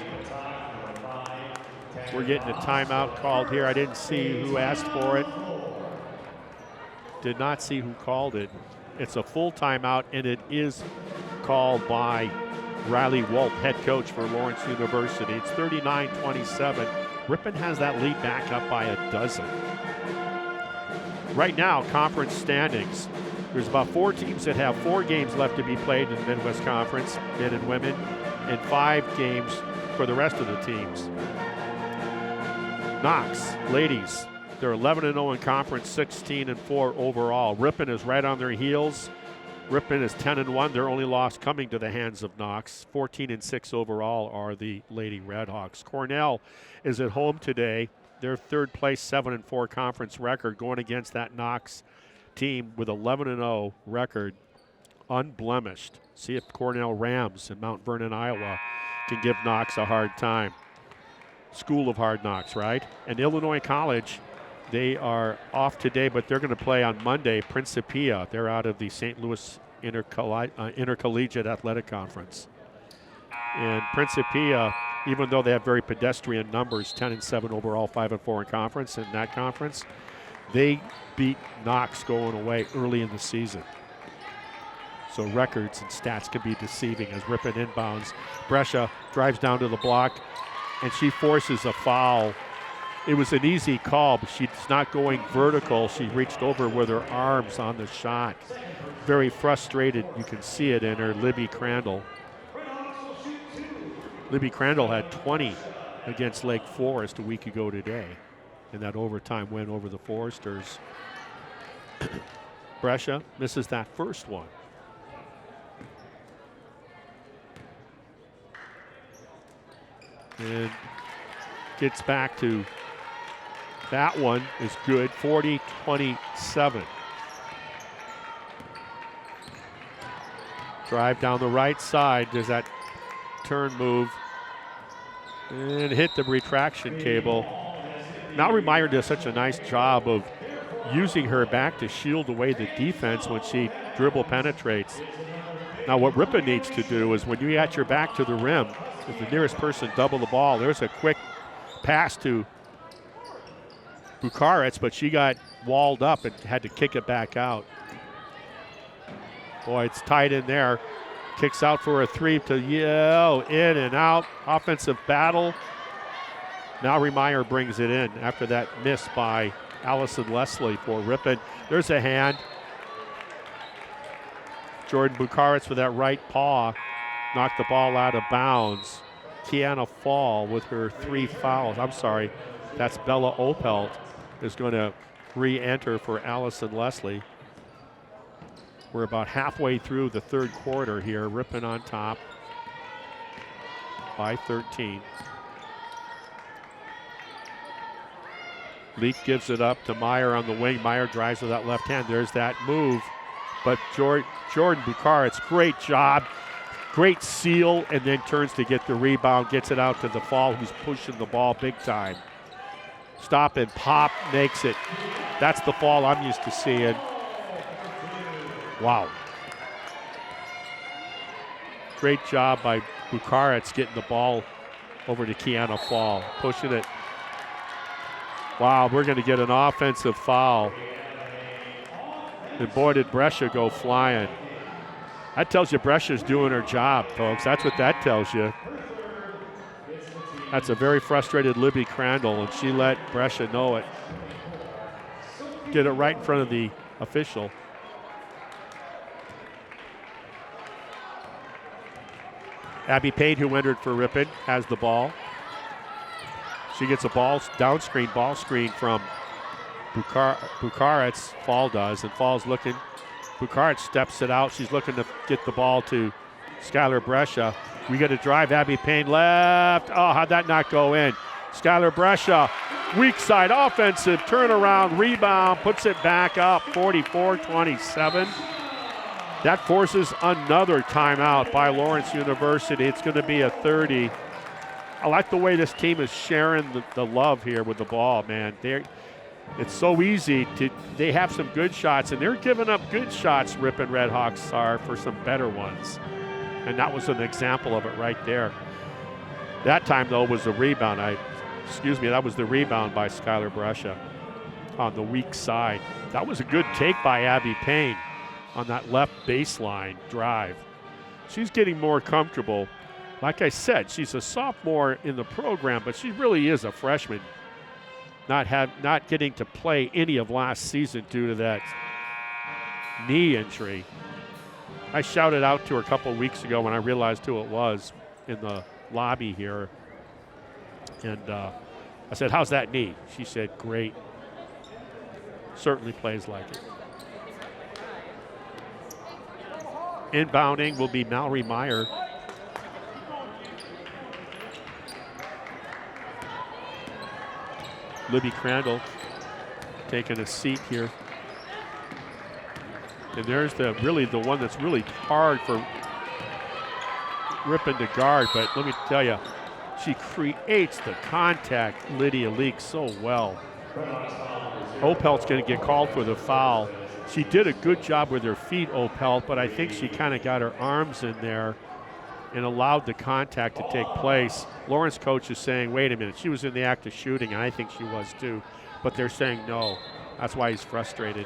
We're getting a timeout called here. I didn't see who asked for it. Did not see who called it. It's a full timeout, and it is called by Riley Walt, head coach for Lawrence University. It's 39-27. Ripon has that lead back up by a dozen. Right now, conference standings. There's about 4 teams that have 4 games left to be played in the Midwest Conference, men and women, and 5 games for the rest of the teams. Knox, ladies, they're 11-0 in conference, 16-4 overall. Ripon is right on their heels. Ripon is 10-1. Their only loss coming to the hands of Knox. 14-6 overall are the Lady Redhawks. Cornell is at home today. Their 3rd place, 7-4 conference record, going against that Knox team with 11-0 record, unblemished. See if Cornell Rams in Mount Vernon, Iowa, can give Knox a hard time. School of Hard Knocks, right? And Illinois College, they are off today, but they're going to play on Monday. Principia, they're out of the St. Louis Intercollegiate Athletic Conference. And Principia, even though they have very pedestrian numbers, 10-7 overall, 5-4 in conference, in that conference, they beat Knox going away early in the season. So records and stats can be deceiving as Ripon inbounds. Brescia drives down to the block, and she forces a foul. It was an easy call, but she's not going vertical. She reached over with her arms on the shot. Very frustrated. You can see it in her, Libby Crandall. Libby Crandall had 20 against Lake Forest a week ago today in that overtime win over the Foresters. Brescia misses that first one. And gets back to that one is good, 40-27. Drive down the right side, there's that turn move and hit the retraction cable. Mallory Meyer does such a nice job of using her back to shield away the defense when she dribble penetrates. Now what Ripon needs to do is when you got your back to the rim, if the nearest person double the ball, there's a quick pass to Bukaritz, but she got walled up and had to kick it back out. Boy, it's tight in there. Kicks out for a three to Yeo, in and out. Offensive battle. Mallory Meyer brings it in after that miss by Allison Leslie for Ripon. There's a hand. Jordan Bukaritz with that right paw knocked the ball out of bounds. Kiana Fall with her 3 fouls. I'm sorry, that's Bella Opelt is going to re-enter for Allison Leslie. We're about halfway through the third quarter here. Ripon on top by 13. Leak gives it up to Meyer on the wing. Meyer drives with that left hand. There's that move. But Jordan Bukaritz, great job. Great seal, and then turns to get the rebound, gets it out to the Fall, who's pushing the ball big time. Stop and pop, makes it. That's the Fall I'm used to seeing. Wow. Great job by Bukaritz getting the ball over to Kiana Fall, pushing it. Wow, we're going to get an offensive foul. And boy, did Brescia go flying. That tells you Brescia's doing her job, folks. That's what that tells you. That's a very frustrated Libby Crandall, and she let Brescia know it. Get it right in front of the official. Abby Payne, who entered for Ripon, has the ball. She gets a down screen, ball screen from Bukaritz. Fall does, and Fall's looking. Bukaritz steps it out. She's looking to get the ball to Skylar Brescia. We get a drive. Abby Payne left. Oh, how'd that not go in? Skylar Brescia, weak side offensive turnaround, rebound, puts it back up, 44-27. That forces another timeout by Lawrence University. It's going to be a 30. I like the way this team is sharing the love here with the ball, man. It's so easy they have some good shots, and they're giving up good shots, Ripon Redhawks are, for some better ones. And that was an example of it right there. That time, though, was the rebound. That was the rebound by Skylar Brescia on the weak side. That was a good take by Abby Payne on that left baseline drive. She's getting more comfortable. Like I said, she's a sophomore in the program, but she really is a freshman. Not getting to play any of last season due to that knee injury. I shouted out to her a couple of weeks ago when I realized who it was in the lobby here. And I said, how's that knee? She said, great. Certainly plays like it. Inbounding will be Mallory Meyer. Libby Crandall taking a seat here. And there's the one that's really hard for Ripon to guard, but let me tell you, she creates the contact, Lydia Leak, so well. Opelt's going to get called for the foul. She did a good job with her feet, Opelt, but I think she kind of got her arms in there and allowed the contact to take place. Lawrence coach is saying, wait a minute, she was in the act of shooting, and I think she was too, but they're saying no. That's why he's frustrated,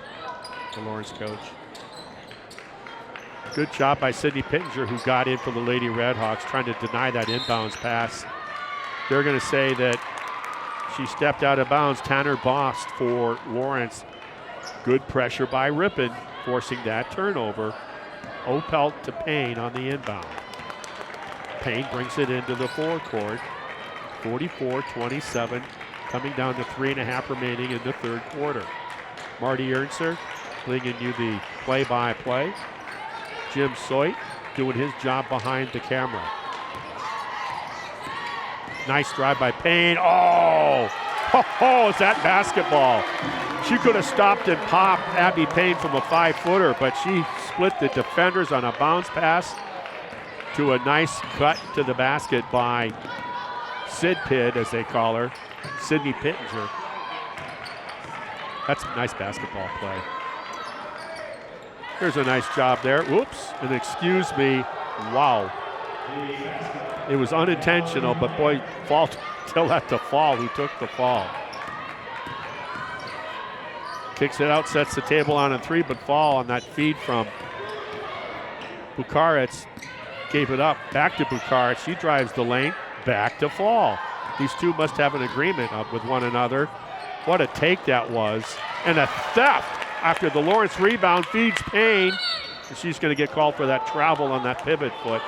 the Lawrence coach. Good job by Sydney Pittenger, who got in for the Lady Redhawks, trying to deny that inbounds pass. They're going to say that she stepped out of bounds. Tanner Bost for Lawrence. Good pressure by Ripon, forcing that turnover. Opelt to Payne on the inbound. Payne brings it into the forecourt. 44-27, coming down to 3.5 remaining in the third quarter. Marty Ernster bringing you the play-by-play. Jim Soit doing his job behind the camera. Nice drive by Payne. Oh, is that basketball? She could have stopped and popped Abby Payne from a 5-footer, but she split the defenders on a bounce pass to a nice cut to the basket by Sid Pidd, as they call her, Sydney Pittenger. That's a nice basketball play. Here's a nice job there. Whoops, and excuse me, wow. It was unintentional, but boy, Fall still at the Fall, who took the fall. Kicks it out, sets the table on a 3, but Fall on that feed from Bukaritz gave it up. Back to Bukaritz. She drives the lane. Back to Fall. These two must have an agreement up with one another. What a take that was. And a theft after the Lawrence rebound feeds Payne. And she's going to get called for that travel on that pivot foot.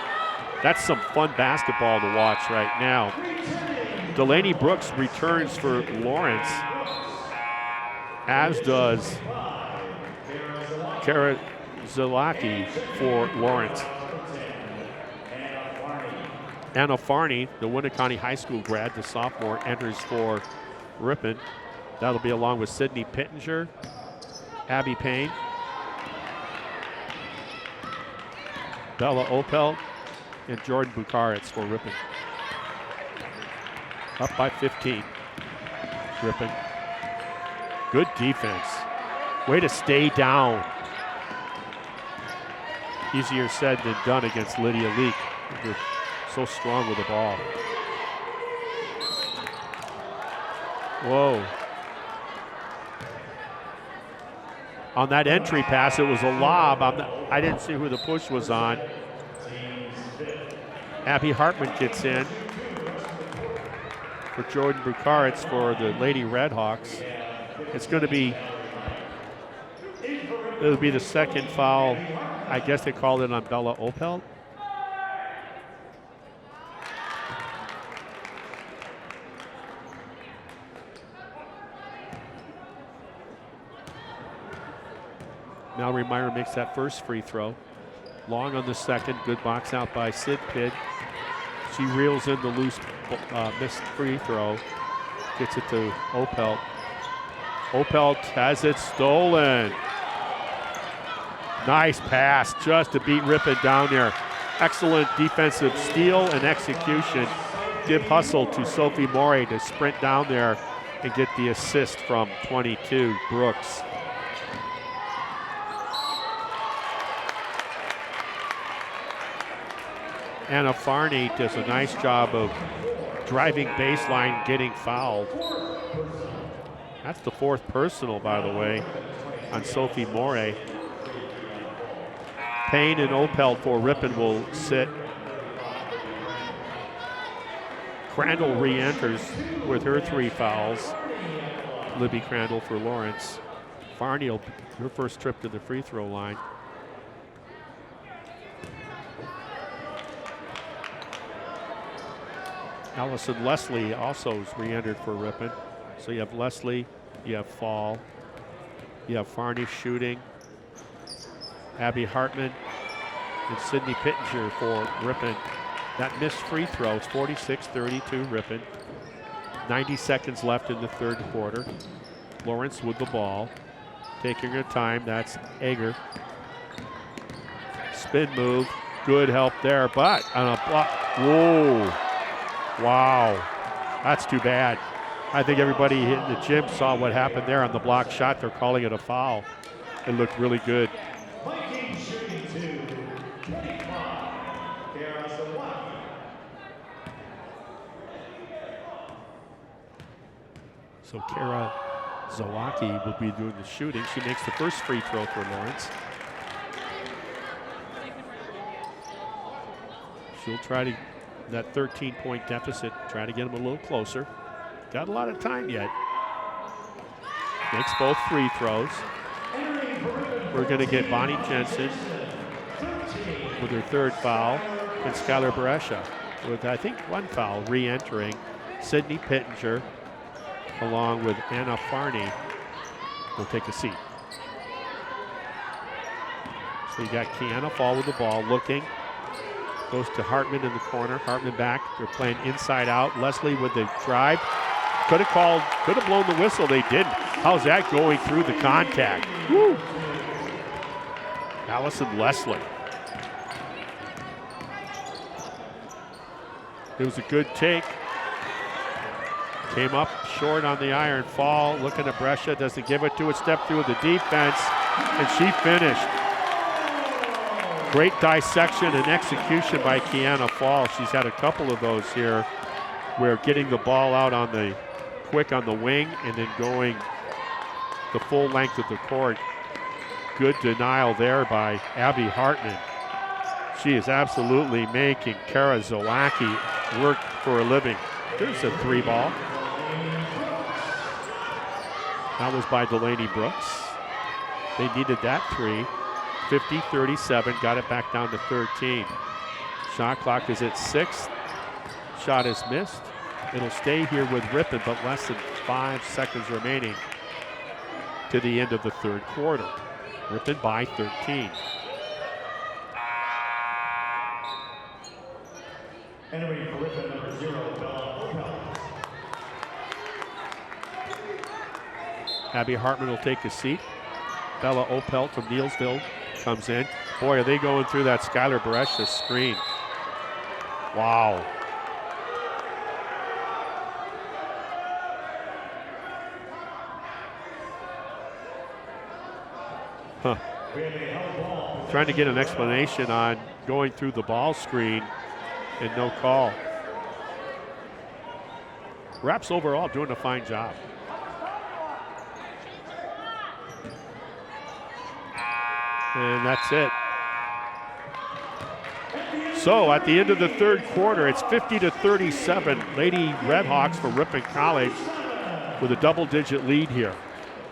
That's some fun basketball to watch right now. Delaney Brooks returns for Lawrence, as does Kara Zalaki for Lawrence. Anna Farney, the Winneconne High School grad, the sophomore, enters for Ripon. That'll be along with Sydney Pittenger, Abby Payne, Bella Opel, and Jordan Bukaritz for Ripon. Up by 15, Ripon. Good defense. Way to stay down. Easier said than done against Lydia Leak. They're so strong with the ball. Whoa. On that entry pass, it was a lob. I didn't see who the push was on. Abby Hartman gets in for Jordan Bukaritz for the Lady Redhawks. It's going to be, it'll be the second foul. I guess they called it on Bella Opel. Mallory Meyer makes that first free throw. Long on the second, good box out by Sid Pidd. She reels in the loose missed free throw. Gets it to Opelt. Opelt has it stolen. Nice pass just to beat Ripon down there. Excellent defensive steal and execution. Give hustle to Sophie Morey to sprint down there and get the assist from 22, Brooks. Anna Farney does a nice job of driving baseline, getting fouled. That's the fourth personal, by the way, on Sophie Morey. Payne and Opel for Ripon will sit. Crandall re-enters with her 3 fouls. Libby Crandall for Lawrence. Farney, her first trip to the free throw line. Allison Leslie also has re-entered for Ripon. So you have Leslie, you have Fall, you have Farney shooting, Abby Hartman, and Sydney Pittenger for Ripon. That missed free throw, it's 46-32 Ripon. 90 seconds left in the third quarter. Lawrence with the ball, taking her time, that's Egger. Spin move, good help there, but on a block, whoa. Wow, that's too bad. I think everybody in the gym saw what happened there on the block shot. They're calling it a foul. It looked really good. So Kara Zawaki will be doing the shooting. She makes the first free throw for Lawrence. She'll try to, that 13-point deficit, try to get them a little closer. Got a lot of time yet. Makes both free throws. We're going to get Bonnie Jensen with her third foul, and Skylar Beresha with, I think, 1 foul, re-entering. Sydney Pittenger, along with Anna Farney, will take a seat. So you got Kiana Fall with the ball, looking. Goes to Hartman in the corner. Hartman back. They're playing inside out. Leslie with the drive. Could have blown the whistle. They didn't. How's that going through the contact? Woo! Allison Leslie. It was a good take. Came up short on the iron. Fall, looking at Brescia, doesn't give it to it. Step through the defense, and she finished. Great dissection and execution by Kiana Fall. She's had a couple of those here where getting the ball out on the quick on the wing and then going the full length of the court. Good denial there by Abby Hartman. She is absolutely making Kara Zawacki work for a living. There's a 3 ball. That was by Delaney Brooks. They needed that 3. 50-37, got it back down to 13. Shot clock is at 6. Shot is missed. It'll stay here with Ripon, but less than 5 seconds remaining to the end of the 3rd quarter. Ripon by 13. Entering for Ripon, number 0, Bella Opel. Abby Hartman will take a seat. Bella Opel from Neilsville comes in. Boy, are they going through that Skylar Beresha screen. Wow. Huh. Trying to get an explanation on going through the ball screen and no call. Raps overall doing a fine job. And that's it. So at the end of the 3rd quarter, it's 50-37. Lady Redhawks for Ripon College with a double-digit lead here.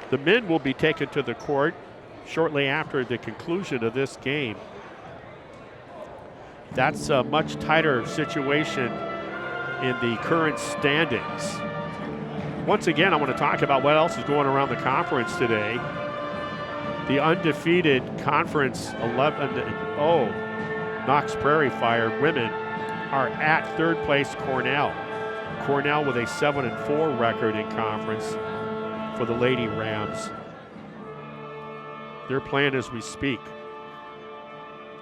The men will be taken to the court shortly after the conclusion of this game. That's a much tighter situation in the current standings. Once again, I want to talk about what else is going around the conference today. The undefeated conference 11-0 Knox Prairie Fire women are at 3rd place Cornell. Cornell with a 7-4 record in conference for the Lady Rams. They're playing as we speak.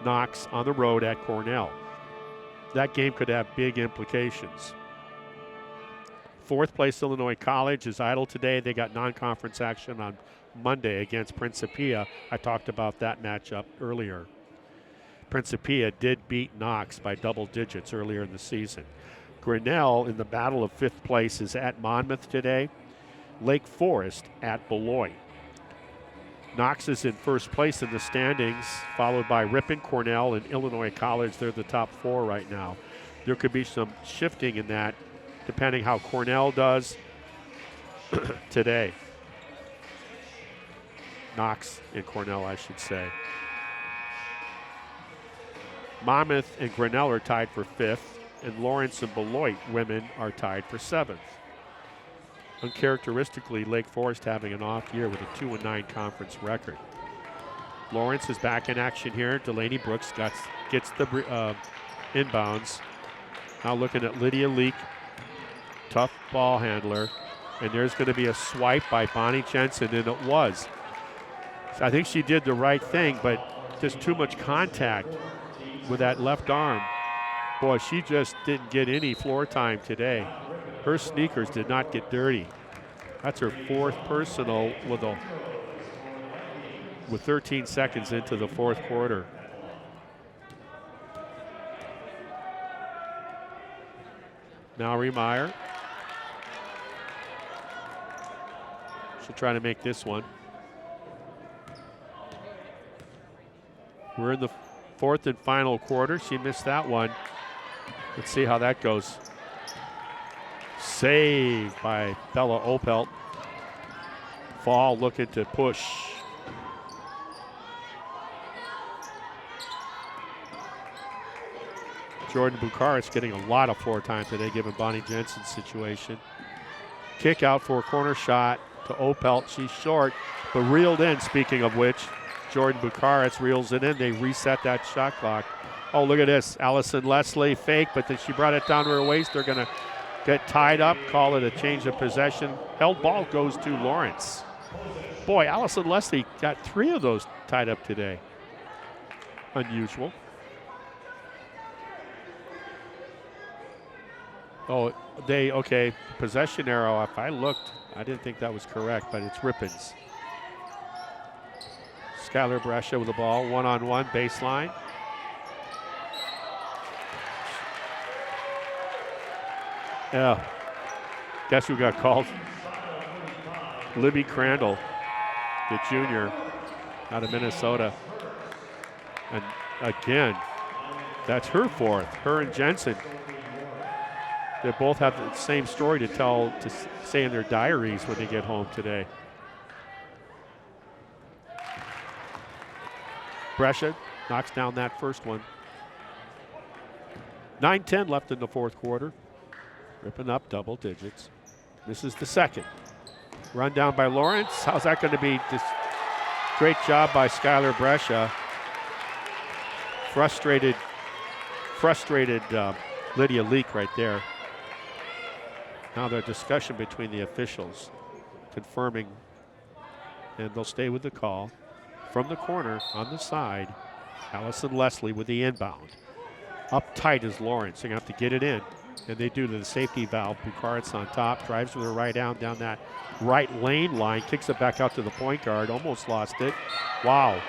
Knox on the road at Cornell. That game could have big implications. 4th place Illinois College is idle today. They got non-conference action on Monday against Principia. I talked about that matchup earlier. Principia did beat Knox by double digits earlier in the season. Grinnell in the battle of 5th place is at Monmouth today. Lake Forest at Beloit. Knox is in 1st place in the standings, followed by Ripon, Cornell, and Illinois College. They're the top 4 right now. There could be some shifting in that depending how Cornell does today. Knox and Cornell, I should say. Monmouth and Grinnell are tied for 5th, and Lawrence and Beloit women are tied for 7th. Uncharacteristically, Lake Forest having an off year with a 2-9 conference record. Lawrence is back in action here. Delaney Brooks gets the inbounds. Now looking at Lydia Leak, tough ball handler, and there's going to be a swipe by Bonnie Jensen, and it was. So I think she did the right thing, but just too much contact with that left arm. Boy, she just didn't get any floor time today. Her sneakers did not get dirty. That's her 4th personal with 13 seconds into the 4th quarter. Mallory Meyer. She'll try to make this one. We're in the 4th and final quarter. She missed that one. Let's see how that goes. Save by Bella Opelt. Fall looking to push. Jordan Bukaris getting a lot of floor time today given Bonnie Jensen's situation. Kick out for a corner shot to Opelt. She's short, but reeled in, speaking of which. Jordan Bukaris reels it in. They reset that shot clock. Oh, look at this. Allison Leslie fake, but then she brought it down to her waist. They're going to get tied up, call it a change of possession. Held ball goes to Lawrence. Boy, Allison Leslie got 3 of those tied up today. Unusual. Oh, okay, possession arrow. If I looked, I didn't think that was correct, but it's Ripon's. Skylar Brescia with the ball, one-on-one, baseline. Yeah, guess who got called? Libby Crandall, the junior out of Minnesota. And again, That's her fourth. Her and Jensen. They both have the same story to tell, to say in their diaries when they get home today. Brescia knocks down that first one. 9:10 left in the fourth quarter. Ripon up double digits. This is the second. Run down by Lawrence. How's that going to be? Just great job by Skylar Brescia. Frustrated Lydia Leak right there. Now the discussion between the officials confirming, and they'll stay with the call. From the corner on the side, Allison Leslie with the inbound. Up tight is Lawrence. They're going to have to get it in. And they do to the safety valve. Bukaritz on top, drives with her right down that right lane line, kicks it back out to the point guard, almost lost it. Wow.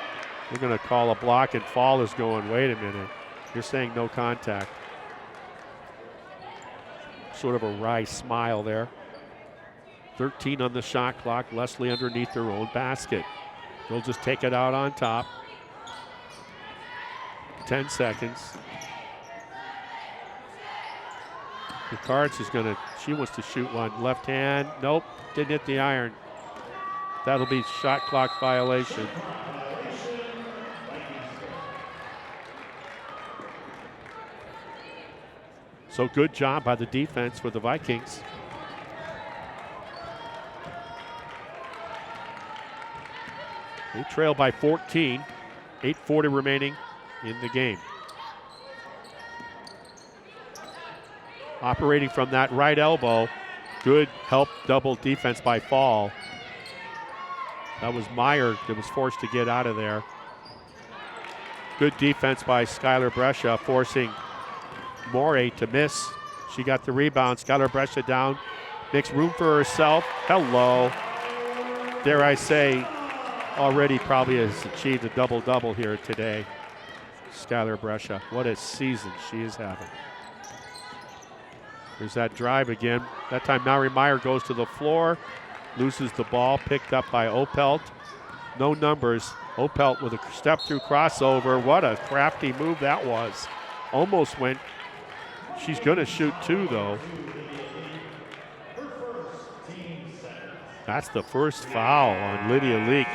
We're going to call a block, and Fall is going, wait a minute. You're saying no contact. Sort of a wry smile there. 13 on the shot clock. Leslie underneath their own basket. They'll just take it out on top. 10 seconds. Bukaritz is she wants to shoot one. Left hand, nope, didn't hit the iron. That'll be shot clock violation. So good job by the defense for the Vikings. They trail by 14, 8:40 remaining in the game. Operating from that right elbow, good help double defense by Fall. That was Meyer that was forced to get out of there. Good defense by Skylar Brescia, forcing Morey to miss. She got the rebound. Skylar Brescia down, makes room for herself. Hello. Dare I say, already probably has achieved a double-double here today. Skylar Brescia, what a season she is having. There's that drive again. That time Mallory Meyer goes to the floor, loses the ball, picked up by Opelt. No numbers. Opelt with a step-through crossover. What a crafty move that was. Almost went. She's going to shoot two, though. That's the first foul on Lydia Leak.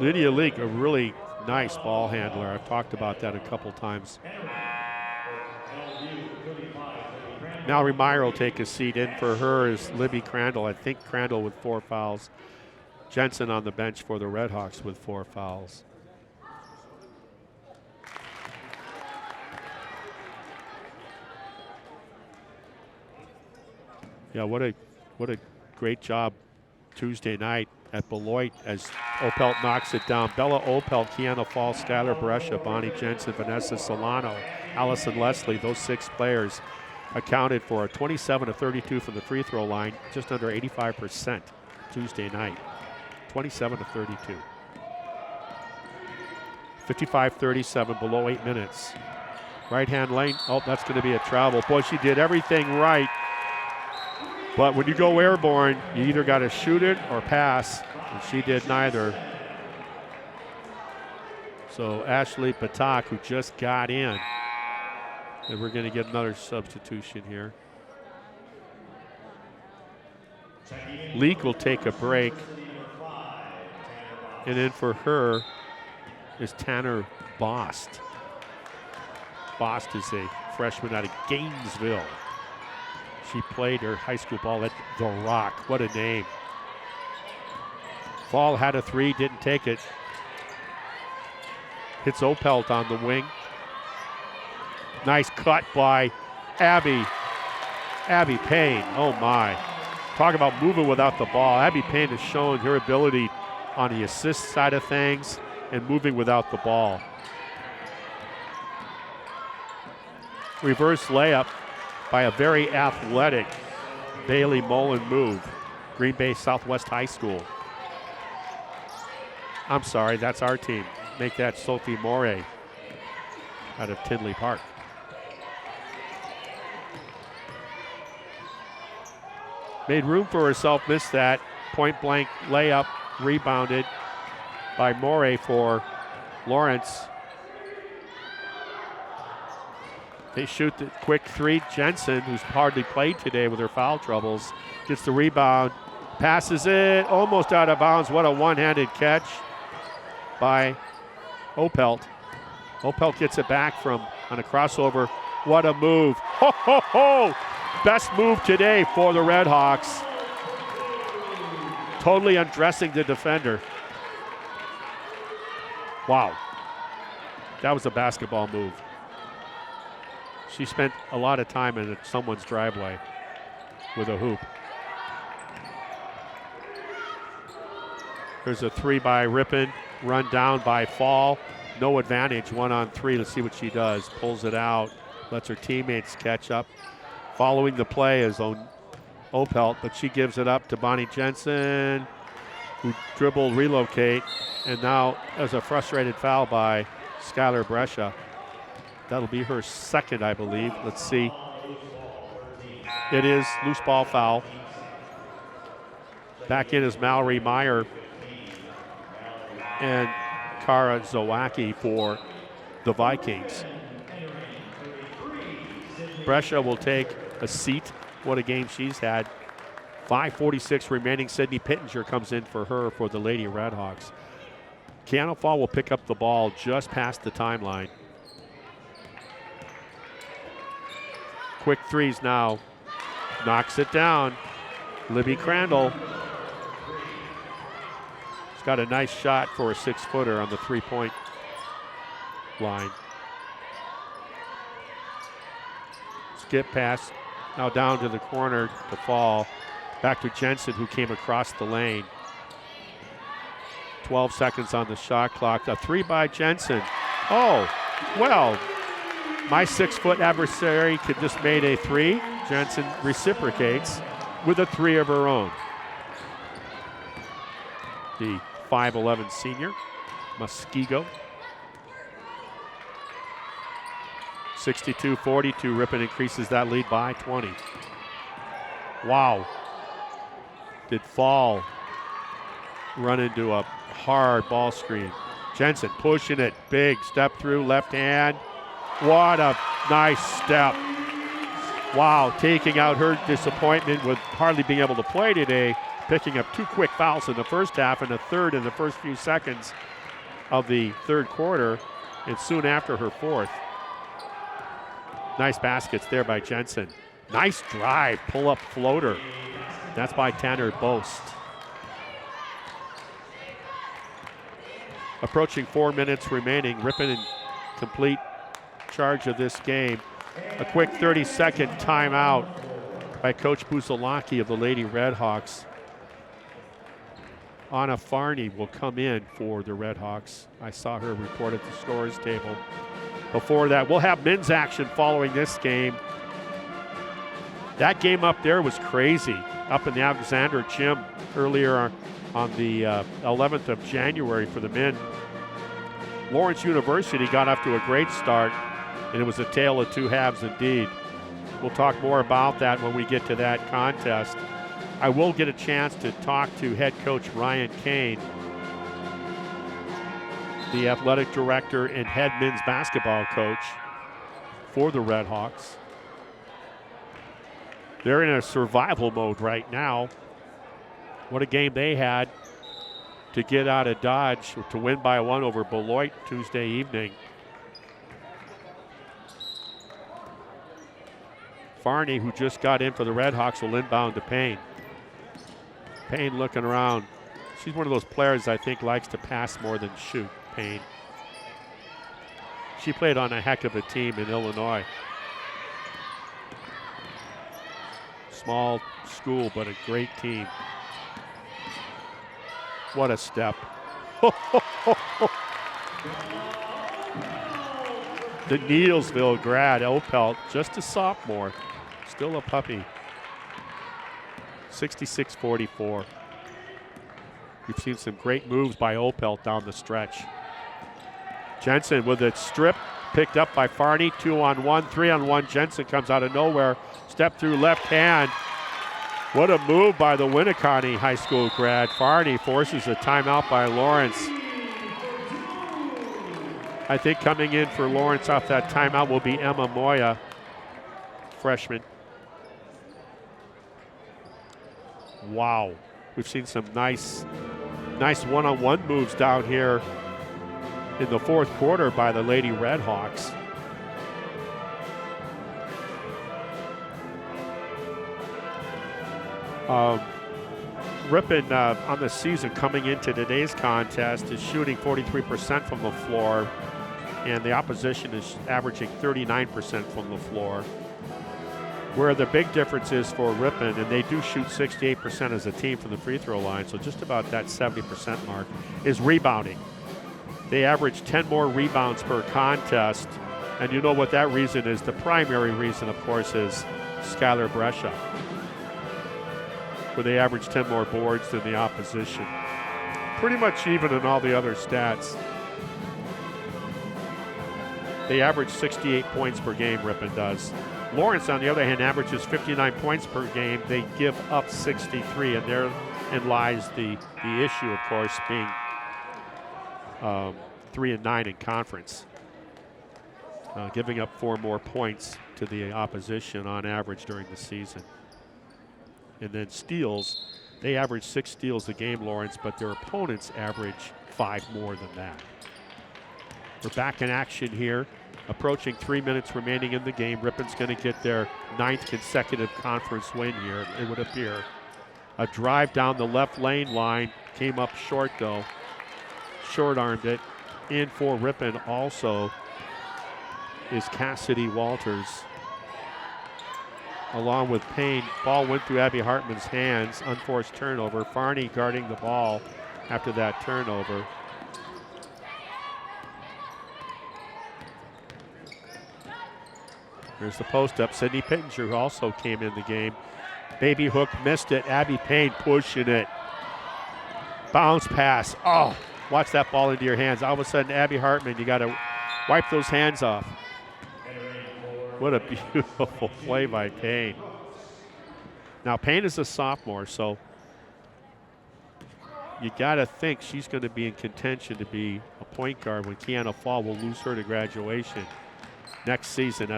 Lydia Leak, a really nice ball handler. I've talked about that a couple times. Mallory Meyer will take a seat. In for her is Libby Crandall. I think Crandall with 4 fouls. Jensen on the bench for the Redhawks with 4 fouls. Yeah, what a great job Tuesday night at Beloit as Opelt knocks it down. Bella Opelt, Kiana Fall, Skylar Brescia, Bonnie Jensen, Vanessa Solano, Allison Leslie, those 6 players accounted for a 27 of 32 from the free throw line, just under 85% Tuesday night. 27 of 32. 55-37, below 8 minutes. Right-hand lane, oh, that's going to be a travel. Boy, she did everything right. But when you go airborne, you either got to shoot it or pass, and she did neither. So Ashley Patak, who just got in, and we're going to get another substitution here. Leak will take a break. And then for her is Tanner Bost. Bost is a freshman out of Gainesville. She played her high school ball at The Rock. What a name. Fall had a 3, didn't take it. Hits Opelt on the wing. Nice cut by Abby Payne. Oh my. Talk about moving without the ball. Abby Payne has shown her ability on the assist side of things and moving without the ball. Reverse layup by a very athletic Bailey Mullen move. Green Bay Southwest High School. I'm sorry, that's our team. Make that Sophie Morey out of Tinley Park. Made room for herself, missed that. Point blank layup, rebounded by Morey for Lawrence. They shoot the quick three. Jensen, who's hardly played today with her foul troubles, gets the rebound, passes it, almost out of bounds. What a one-handed catch by Opelt. Opelt gets it back on a crossover. What a move. Ho, ho, ho! Best move today for the Red Hawks. Totally undressing the defender. Wow. That was a basketball move. She spent a lot of time in someone's driveway with a hoop. There's a three by Ripon, run down by Fall. No advantage, 1-on-3. Let's see what she does. Pulls it out, lets her teammates catch up. Following the play is Opelt, but she gives it up to Bonnie Jensen, who dribbled, relocate, and now there's a frustrated foul by Skylar Brescia. That'll be her second, I believe. Let's see. It is loose ball foul. Back in is Mallory Meyer and Kara Zawacki for the Vikings. Brescia will take a seat. What a game she's had. 5:46 remaining. Sydney Pittenger comes in for her for the Lady Redhawks. Keanu Fall will pick up the ball just past the timeline. Quick threes now. Knocks it down. Libby Crandall. She's got a nice shot for a 6-footer on the three-point line. Skip pass. Now down to the corner to Fall. Back to Jensen, who came across the lane. 12 seconds on the shot clock. A three by Jensen. Oh, well, my 6-foot adversary could just made a three. Jensen reciprocates with a three of her own. The 5'11 senior, Muskego. 62-42, Ripon increases that lead by 20. Wow. Did Fall run into a hard ball screen. Jensen pushing it, big step through, left hand. What a nice step. Wow, taking out her disappointment with hardly being able to play today, picking up 2 quick fouls in the first half and a third in the first few seconds of the third quarter, and soon after her fourth. Nice baskets there by Jensen. Nice drive, pull-up floater. That's by Tanner Boast. Approaching 4 minutes remaining. Ripon in complete charge of this game. A quick 30-second timeout by Coach Buzalaki of the Lady Redhawks. Anna Farney will come in for the Redhawks. I saw her report at the scores table. Before that, we'll have men's action following this game. That game up there was crazy, up in the Alexander Gym earlier on the 11th of January for the men. Lawrence University got off to a great start, and it was a tale of two halves indeed. We'll talk more about that when we get to that contest. I will get a chance to talk to head coach Ryan Kane, the athletic director and head men's basketball coach for the Redhawks. They're in a survival mode right now. What a game they had to get out of Dodge, to win by 1 over Beloit Tuesday evening. Farney, who just got in for the Redhawks, will inbound to Payne. Payne looking around. She's one of those players I think likes to pass more than shoot, Payne. She played on a heck of a team in Illinois. Small school, but a great team. What a step. The Needlesville grad, Opelt, just a sophomore, still a puppy. 66-44. We've seen some great moves by Opelt down the stretch. Jensen with a strip, picked up by Farney, 2-on-1, 3-on-1. Jensen comes out of nowhere, step through left hand. What a move by the Winneconne High School grad. Farney forces a timeout by Lawrence. I think coming in for Lawrence off that timeout will be Emma Moya, freshman. Wow, we've seen some nice one-on-one moves down here in the fourth quarter by the Lady Redhawks. Ripon on the season coming into today's contest is shooting 43% from the floor, and the opposition is averaging 39% from the floor. Where the big difference is for Ripon, and they do shoot 68% as a team from the free throw line, so just about that 70% mark, is rebounding. They average 10 more rebounds per contest, and you know what that reason is. The primary reason, of course, is Skylar Brescia, where they average 10 more boards than the opposition. Pretty much even in all the other stats. They average 68 points per game, Ripon does. Lawrence, on the other hand, averages 59 points per game. They give up 63, and therein lies the issue, of course, being 3-9 in conference. Giving up 4 more points to the opposition on average during the season. And then steals, they average 6 steals a game, Lawrence, but their opponents average 5 more than that. We're back in action here. Approaching 3 minutes remaining in the game. Ripon's going to get their 9th consecutive conference win here, it would appear. A drive down the left lane line, came up short though. Short-armed it. In for Ripon also is Cassidy Walters, along with Payne. Ball went through Abby Hartman's hands, unforced turnover. Farney guarding the ball after that turnover. There's the post up. Sydney Pittenger, who also came in the game. Baby hook missed it. Abby Payne pushing it. Bounce pass. Oh, watch that ball into your hands. All of a sudden, Abby Hartman, you got to wipe those hands off. What a beautiful play by Payne. Now, Payne is a sophomore, so you got to think she's going to be in contention to be a point guard when Kiana Fall will lose her to graduation next season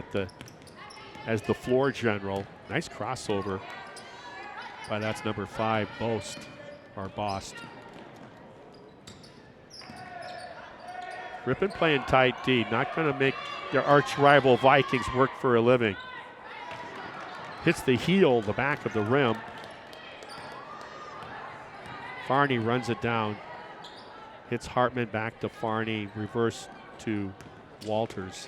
as the floor general. Nice crossover by that's number 5, Bost. Ripon playing tight D, not going to make their arch rival Vikings work for a living. Hits the heel, the back of the rim. Farney runs it down. Hits Hartman, back to Farney, reverse to Walters.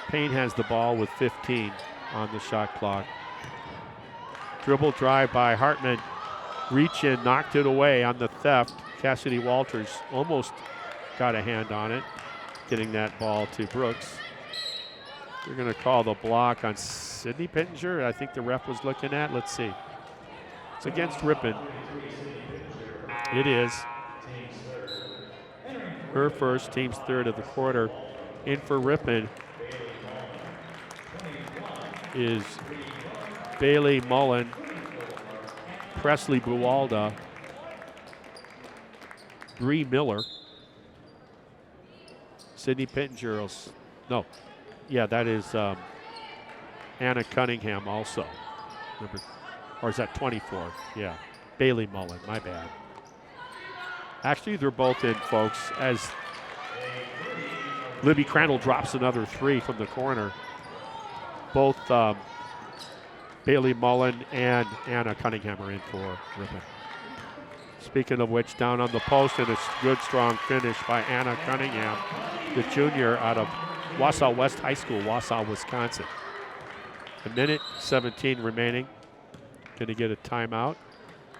Payne has the ball with 15 on the shot clock. Dribble drive by Hartman. Reach in, knocked it away on the theft. Cassidy Walters almost got a hand on it, getting that ball to Brooks. We're going to call the block on Sydney Pittenger. I think the ref was looking at. Let's see. It's against Ripon. It is. Her first, team's third of the quarter. In for Ripon is Bailey Mullen, Presley Buwalda, Bree Miller, Sydney Pittenger. No, yeah, that is Anna Cunningham also. Or is that 24? Yeah, Bailey Mullen, my bad. Actually, they're both in, folks, as Libby Crandall drops another 3 from the corner. Both Bailey Mullen and Anna Cunningham are in for Ripon. Speaking of which, down on the post, and a good, strong finish by Anna Cunningham, the junior out of Wausau West High School, Wausau, Wisconsin. 1:17 remaining. Going to get a timeout.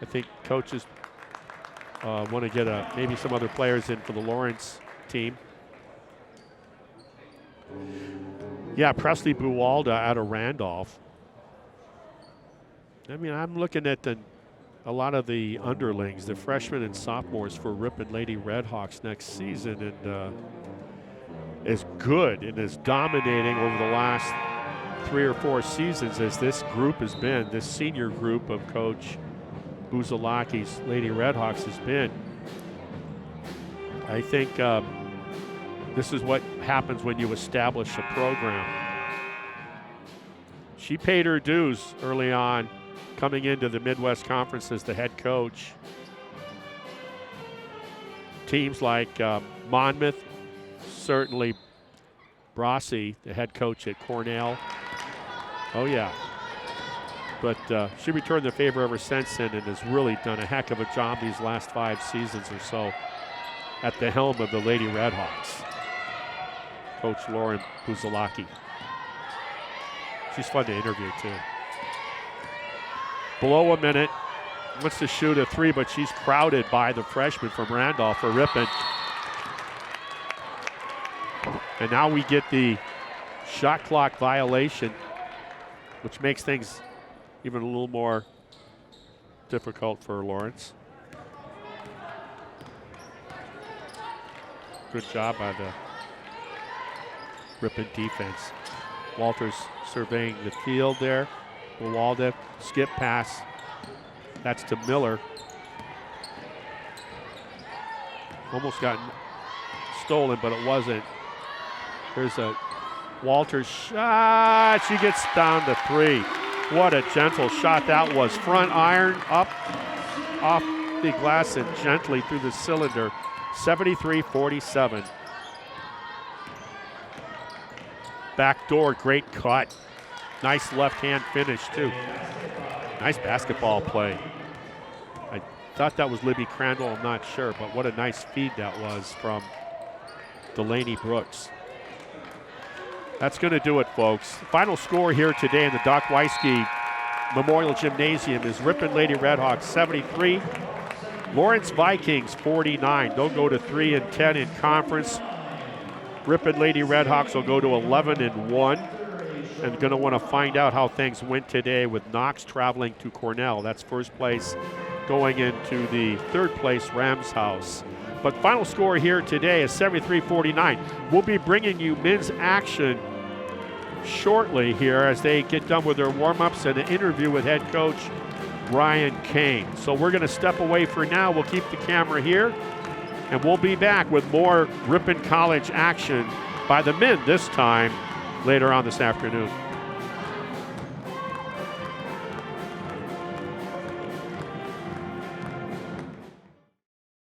I think coaches want to get maybe some other players in for the Lawrence team. Yeah, Presley Buwalda out of Randolph. I mean, I'm looking at a lot of the underlings, the freshmen and sophomores for Ripon Lady Redhawks next season, and as good and as dominating over the last 3 or 4 seasons as this group has been, this senior group of Coach Buzalaki's Lady Redhawks has been. I think This is what happens when you establish a program. She paid her dues early on, coming into the Midwest Conference as the head coach. Teams like Monmouth, certainly Brossi, the head coach at Cornell. Oh, yeah. But she returned the favor ever since then and has really done a heck of a job these last 5 seasons or so at the helm of the Lady Redhawks. Coach Lauren Buzalaki. She's fun to interview, too. Below a minute. Wants to shoot a 3, but she's crowded by the freshman from Randolph for Ripon. And now we get the shot clock violation, which makes things even a little more difficult for Lawrence. Good job by the Ripon defense. Walters surveying the field there. Bewalda, skip pass. That's to Miller. Almost got stolen, but it wasn't. There's a Walters shot. She gets down to 3. What a gentle shot that was. Front iron up off the glass and gently through the cylinder. 73-47. Back door, great cut. Nice left-hand finish, too. Nice basketball play. I thought that was Libby Crandall, I'm not sure, but what a nice feed that was from Delaney Brooks. That's going to do it, folks. Final score here today in the Doc Weisky Memorial Gymnasium is Ripon Lady Redhawks 73, Lawrence Vikings 49. They'll go to 3-10 in conference. Ripon Lady Redhawks will go to 11-1. And going to want to find out how things went today with Knox traveling to Cornell. That's first place going into the third place Rams house. But final score here today is 73-49. We'll be bringing you men's action shortly here as they get done with their warm-ups and an interview with head coach Ryan Kane. So we're going to step away for now. We'll keep the camera here, and we'll be back with more Ripon College action by the men this time later on this afternoon.